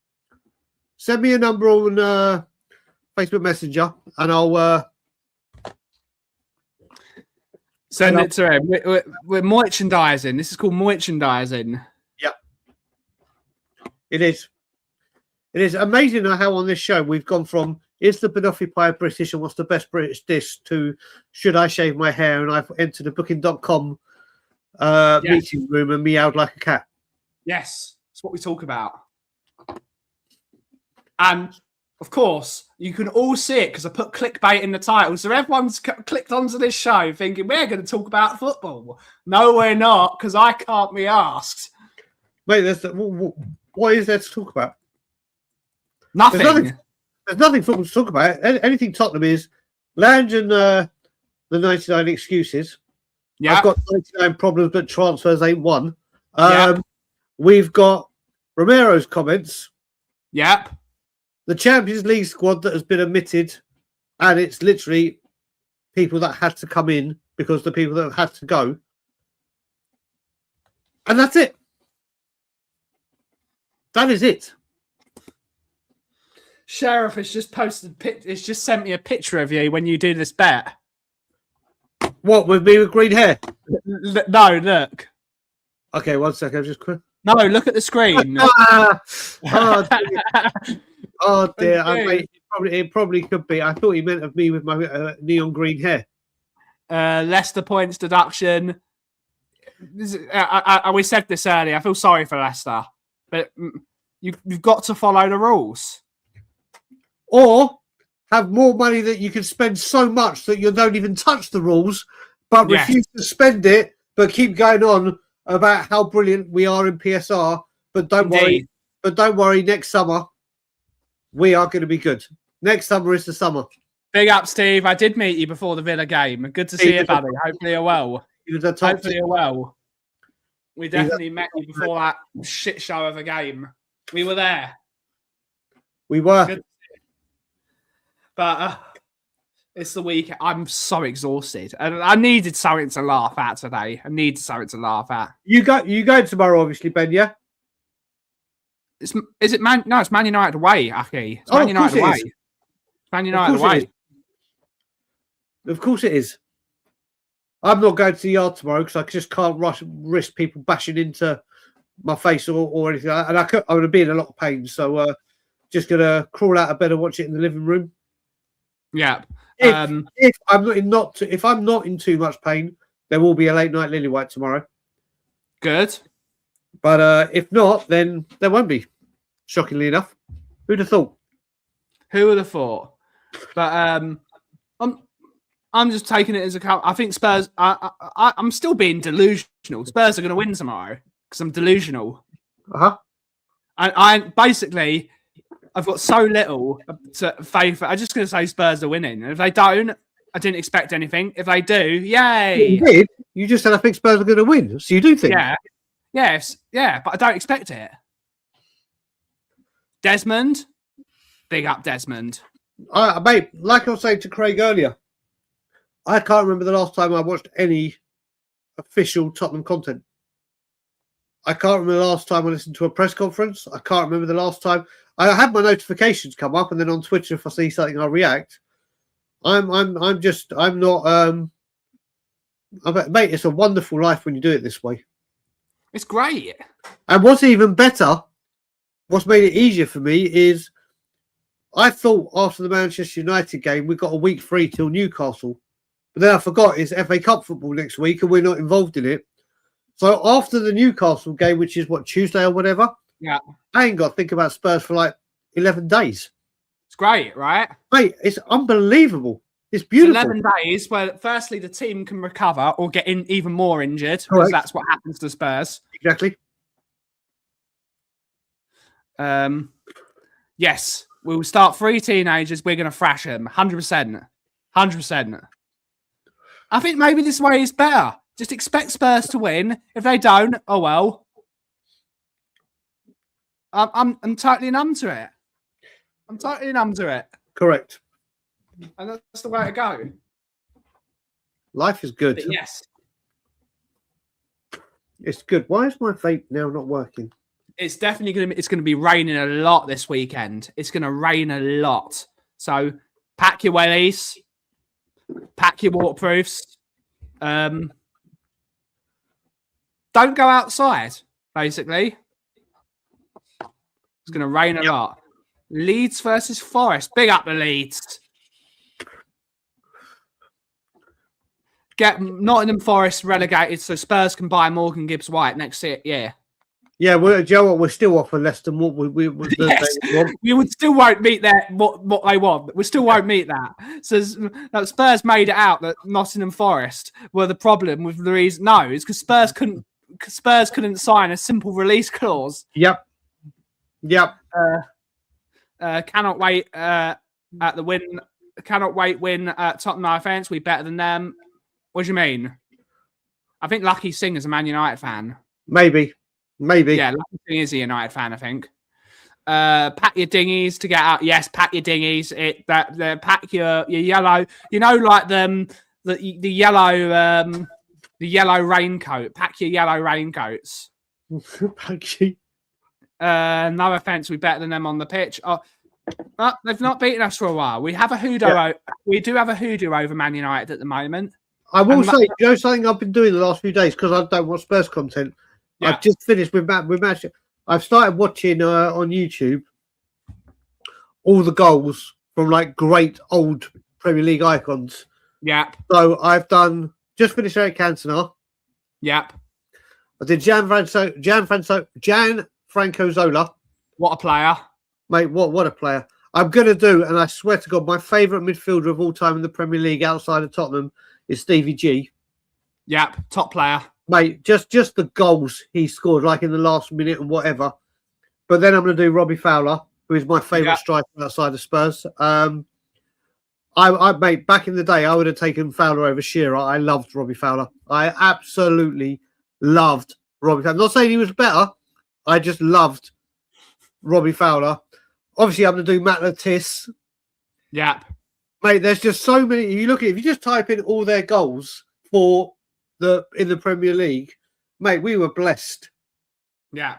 Send me a number on Facebook Messenger, and I'll send it to him. We're merchandising. This is called merchandising. Yeah, it is. It is amazing how on this show we've gone from is the banoffee pie British and what's the best British dish to should I shave my hair, and I've entered a booking.com meeting room and meowed like a cat. Yes, that's what we talk about. And of course, you can all see it because I put clickbait in the title. So everyone's clicked onto this show thinking we're going to talk about football. No, we're not, because I can't be asked. Wait, what is there to talk about? Nothing. There's nothing football to talk about. Anything Tottenham is Lange and the 99 excuses. Yeah. I've got 99 problems, but transfers ain't one. Yep. We've got Romero's comments. Yep. The Champions League squad that has been omitted, and it's literally people that had to come in because the people that have had to go. And that's it. That is it. Sheriff has just it's just sent me a picture of you when you do this bet. What, with me with green hair? No, look. Okay, 1 second. I'm just quick. No, look at the screen. Oh dear. I It probably could be. I thought he meant of me with my neon green hair. Leicester points deduction. We said this earlier. I feel sorry for Leicester, but you've got to follow the rules. Or have more money that you can spend so much that you don't even touch the rules, but refuse to spend it, but keep going on about how brilliant we are in PSR. But don't worry. But don't worry. Next summer, we are going to be good. Next summer is the summer. Big up, Steve. I did meet you before the Villa game. Good to see you, buddy. Hopefully you're well. Hopefully you're well. We definitely met you before that shit show of a game. We were there. We were. Good. But it's the weekend. I'm so exhausted. And I needed something to laugh at today. You go tomorrow, obviously, Ben, yeah? Is it Man? No, it's Man United away, Aki. It's Man United away. It's Man United away. Of course it is. I'm not going to the yard tomorrow because I just can't risk people bashing into my face or anything. And I'm going to be in a lot of pain. So just going to crawl out of bed and watch it in the living room. Yeah. If I'm not in too much pain, there will be a late night Lily White tomorrow. Good. But if not, then there won't be. Shockingly enough. Who'd have thought? Who would have thought? But I'm just taking it as a. I think Spurs. I'm still being delusional. Spurs are going to win tomorrow because I'm delusional. I basically, I've got so little faith. I'm just going to say Spurs are winning. And if they don't, I didn't expect anything. If they do, yay! You did. You just said I think Spurs are going to win. So you do think? Yeah. Yes. Yeah. But I don't expect it. Desmond, big up Desmond. Mate, like I was saying to Craig earlier, I can't remember the last time I watched any official Tottenham content. I can't remember the last time I listened to a press conference. I can't remember the last time I had my notifications come up, and then on Twitter, if I see something, I react. Mate, it's a wonderful life when you do it this way. It's great. And what's even better, what's made it easier for me is I thought after the Manchester United game, we got a week free till Newcastle. But then I forgot it's FA Cup football next week and we're not involved in it. So after the Newcastle game, which is Tuesday or whatever, yeah, I ain't got to think about Spurs for like 11 days. It's great, right? Mate, it's unbelievable. It's beautiful. It's 11 days where firstly the team can recover or get even more injured because that's what happens to Spurs. Exactly. Yes, we'll start 3 teenagers. We're going to thrash them. 100%. 100%. I think maybe this way is better. Just expect Spurs to win. If they don't, oh well. I'm totally numb to it. I'm totally numb to it. Correct. And that's the way to go. Life is good. But yes. It's good. Why is my vape now not working? It's definitely going to be raining a lot this weekend. It's going to rain a lot. So pack your wellies. Pack your waterproofs. Don't go outside, basically. It's going to rain a lot. Leeds versus Forest. Big up the Leeds. Get Nottingham Forest relegated so Spurs can buy Morgan Gibbs-White next year. Yeah, do you know what? We're still off for less than what we yes. We would still won't meet what they want. We still won't meet that. So Spurs made it out that Nottingham Forest were the problem with the reason. No, it's because Spurs couldn't sign a simple release clause. Yep. Cannot wait at the win. Cannot wait win at Tottenham. No offense, we better than them. What do you mean? I think Lucky Singer's a Man United fan. Maybe. Yeah, Lucky Singer is a United fan, I think. Pack your dinghies to get out. Yes, pack your dinghies. Pack your yellow. You know, like the yellow raincoat. Pack your yellow raincoats. Thank you. No offense, we better than them on the pitch. They've not beaten us for a while. We have a hoodoo. Yeah. We do have a hoodoo over Man United at the moment. I will say, you know, something I've been doing the last few days because I don't watch Spurs content. Yeah. I've just finished with match. I've started watching on YouTube all the goals from like great old Premier League icons. Yep. So I've just finished Eric Cantona. Yep. I did Gianfranco Zola. What a player. Mate, what a player. I'm going to do, and I swear to God, my favourite midfielder of all time in the Premier League outside of Tottenham is Stevie G. Yep. Top player. Mate, just the goals he scored, like in the last minute and whatever. But then I'm going to do Robbie Fowler, who is my favourite striker outside of Spurs. Mate, back in the day, I would have taken Fowler over Shearer. I loved Robbie Fowler. I absolutely loved Robbie Fowler. I'm not saying he was better. I just loved Robbie Fowler. Obviously, I'm going to do Matt Lattis. Yep. Mate, there's just so many. You look at if you just type in all their goals in the Premier League, mate, we were blessed. Yeah.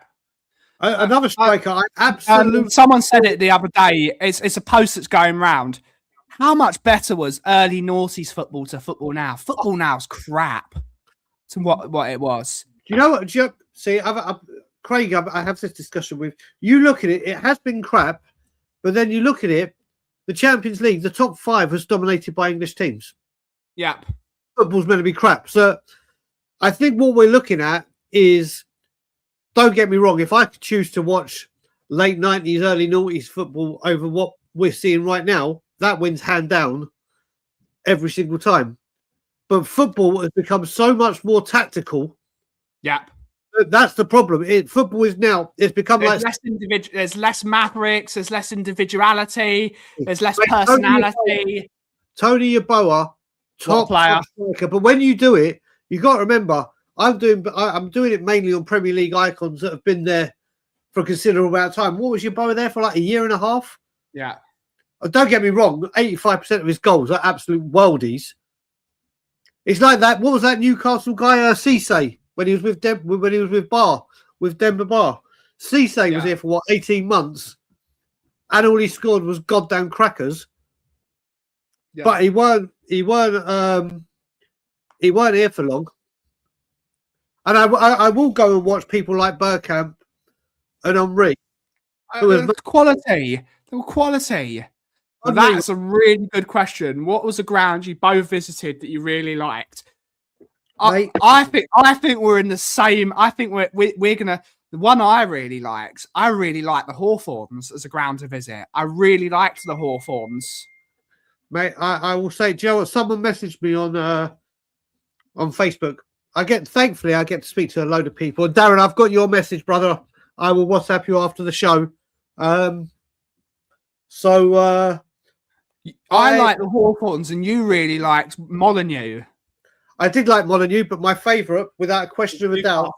Another striker, I absolutely. Someone said it the other day. It's a post that's going round. How much better was early noughties football to football now? Football now is crap to what it was. Do you know what? See, Craig, I have this discussion with you. Look at it; it has been crap, but then you look at it. The Champions League, the top 5 was dominated by English teams. Yep. Football's meant to be crap. So I think what we're looking at is, don't get me wrong, if I could choose to watch late 90s, early 90s football over what we're seeing right now, that wins hand down every single time. But football has become so much more tactical. Yep. That's the problem. Football is now, it's become there's there's less mavericks, there's less individuality, there's less personality. Tony Yeboah, top player. Striker. But when you do it, you got to remember, I'm doing it mainly on Premier League icons that have been there for a considerable amount of time. What was Yeboah there for, like a year and a half? Yeah. Don't get me wrong, 85% of his goals are absolute worldies. It's like that. What was that Newcastle guy, Cisse? When he was with Denver Bar. Cisse was here for what, 18 months, and all he scored was goddamn crackers. Yeah. But he weren't here for long. And I will go and watch people like Bergkamp and Henry. Quality. That's a really good question. What was the ground you both visited that you really liked? I think we're in the same. I think we're gonna. The one I really liked the Hawthorns as a ground to visit. I really liked the Hawthorns. Mate, I will say, do you know what? Someone messaged me on Facebook. Thankfully I get to speak to a load of people. And Darren, I've got your message, brother. I will WhatsApp you after the show. I like the Hawthorns, and you really liked Molineux. I did like Molineux, but my favourite, without a question of a doubt,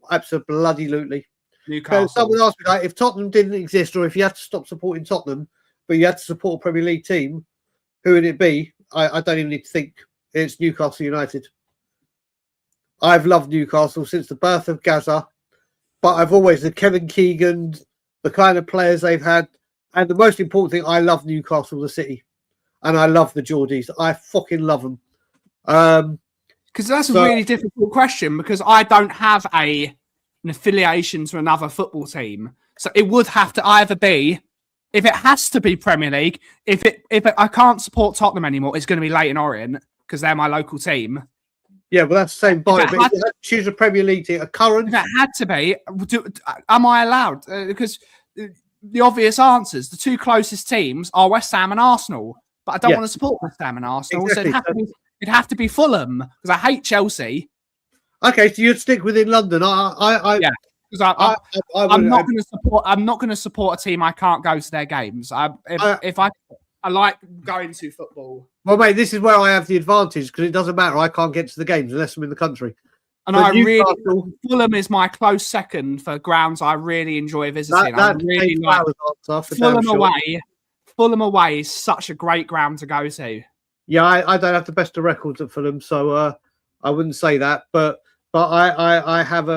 absolutely. Newcastle. So someone asked me, like, if Tottenham didn't exist, or if you had to stop supporting Tottenham, but you had to support a Premier League team, who would it be? I don't even need to think. It's Newcastle United. I've loved Newcastle since the birth of Gaza, but I've always, the Kevin Keegan, the kind of players they've had, and the most important thing, I love Newcastle, the city, and I love the Geordies. I fucking love them. Because that's a really difficult question, because I don't have an affiliation to another football team, so it would have to either be, if it has to be Premier League, if I can't support Tottenham anymore, it's going to be Leyton Orient because they're my local team. Yeah, well, that's the same body. But if you had to choose a Premier League team, a current. If it had to be, am I allowed? Because the obvious answers, the two closest teams are West Ham and Arsenal, but I don't want to support West Ham and Arsenal, exactly. So it'd have to be Fulham because I hate Chelsea. Okay, so you'd stick within London. Yeah, because I'm not going to support. I'm not going to support a team I can't go to their games. If I like going to football. Well, mate, this is where I have the advantage because it doesn't matter. I can't get to the games unless I'm in the country. And Fulham is my close second for grounds I really enjoy visiting. I really like Fulham away. Fulham away is such a great ground to go to. Yeah, I don't have the best of records at Fulham, so I wouldn't say that. But I have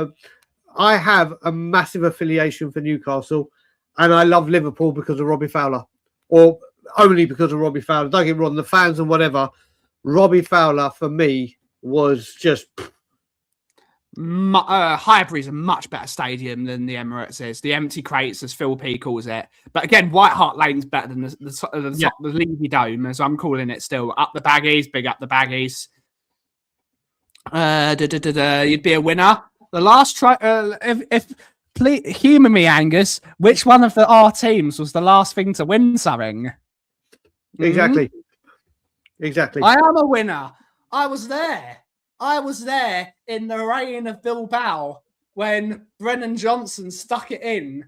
a massive affiliation for Newcastle, and I love Liverpool because of Robbie Fowler, or only because of Robbie Fowler. Don't get me wrong, the fans and whatever. Robbie Fowler for me was just Highbury's a much better stadium than the Emirates is. The empty crates, as Phil P calls it. But again, White Hart Lane's better than the Levy Dome, as I'm calling it still. Up the baggies, big up the baggies. You'd be a winner. The last try, please humour me, Angus. Which one of our teams was the last thing to win something? Exactly. Exactly. I am a winner. I was there. I was there in the rain of Bilbao when Brennan Johnson stuck it in.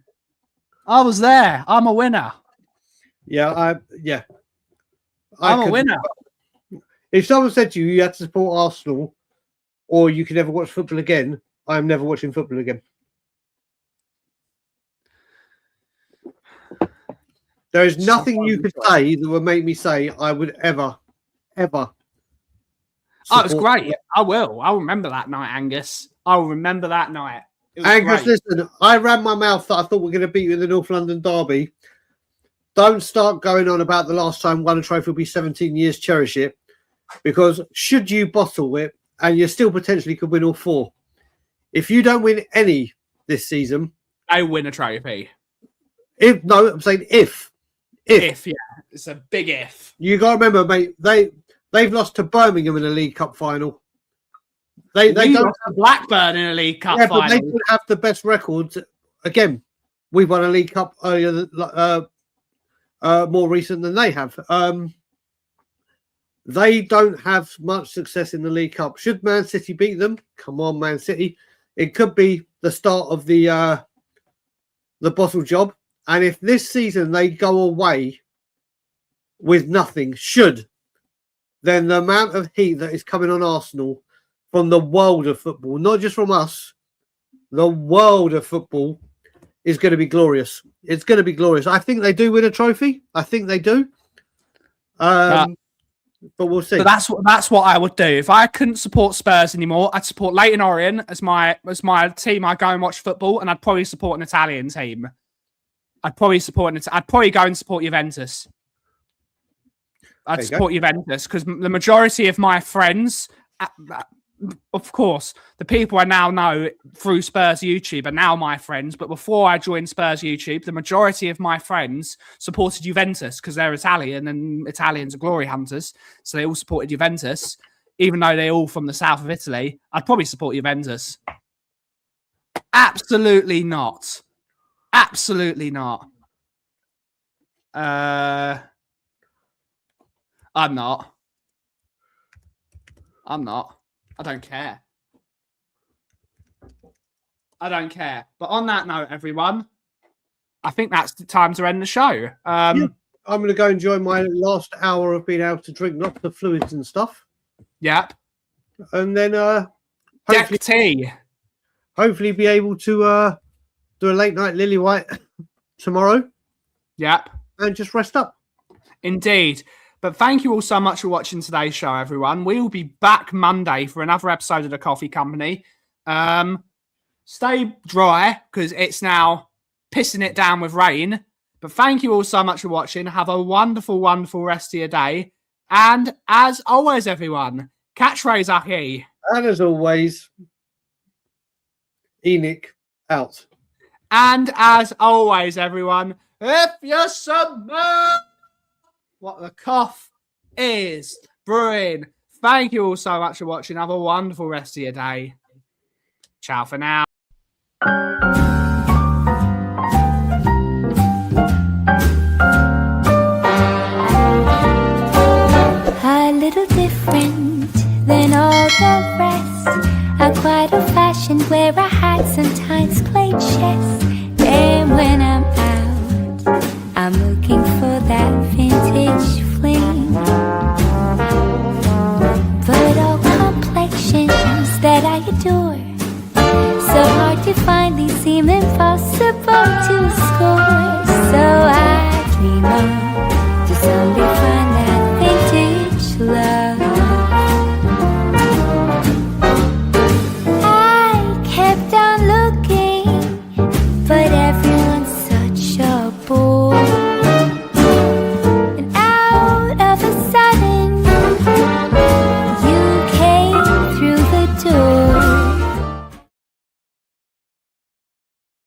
I was there. I'm a winner. I'm a winner. If someone said to you, you had to support Arsenal or you can never watch football again, I'm never watching football again. There is nothing you could say that would make me say I would ever. Oh, it was great. I will. I'll remember that night, Angus. I'll remember that night. Angus, listen, I ran my mouth that I thought we were going to beat you in the North London derby. Don't start going on about the last time won a trophy will be 17 years, cherish it. Because should you bottle it, and you still potentially could win all 4. If you don't win any this season... I win a trophy. I'm saying if. If, yeah. It's a big if. You got to remember, mate, they've lost to Birmingham in a League Cup final. They don't lost to Blackburn in a League Cup final. But they don't have the best records. Again, we won a League Cup earlier, more recent than they have. They don't have much success in the League Cup. Should Man City beat them? Come on, Man City. It could be the start of the bottle job. And if this season they go away with nothing, then the amount of heat that is coming on Arsenal from the world of football, not just from us, the world of football is going to be glorious. It's going to be glorious. I think they do win a trophy. I think they do. But we'll see. So that's what I would do. If I couldn't support Spurs anymore, I'd support Leyton Orient as my team. I go and watch football, and I'd probably support an Italian team. I'd probably go and support Juventus. I'd support Juventus because the majority of my friends, of course, the people I now know through Spurs YouTube are now my friends. But before I joined Spurs YouTube, the majority of my friends supported Juventus because they're Italian and Italians are glory hunters. So they all supported Juventus, even though they're all from the south of Italy. I'd probably support Juventus. Absolutely not. Absolutely not. I'm not. I don't care. But on that note, everyone, I think that's the time to end the show. I'm going to go enjoy my last hour of being able to drink lots of fluids and stuff. Yep. And then hopefully be able to do a late night Lily White tomorrow. Yep. And just rest up. Indeed. But thank you all so much for watching today's show, everyone. We will be back Monday for another episode of The Coffee Company. Stay dry because it's now pissing it down with rain. But thank you all so much for watching. Have a wonderful, wonderful rest of your day. And as always, everyone, catchphrase Aki. And as always, Enoch out. And as always, everyone, if you smell what the cough is brewing, thank you all so much for watching. Have a wonderful rest of your day. Ciao for now. A little different than all the rest. I'm quite old-fashioned where I had sometimes played chess. And when I'm out, I'm looking for that vintage fling. But all complexions that I adore, so hard to find, these seem impossible to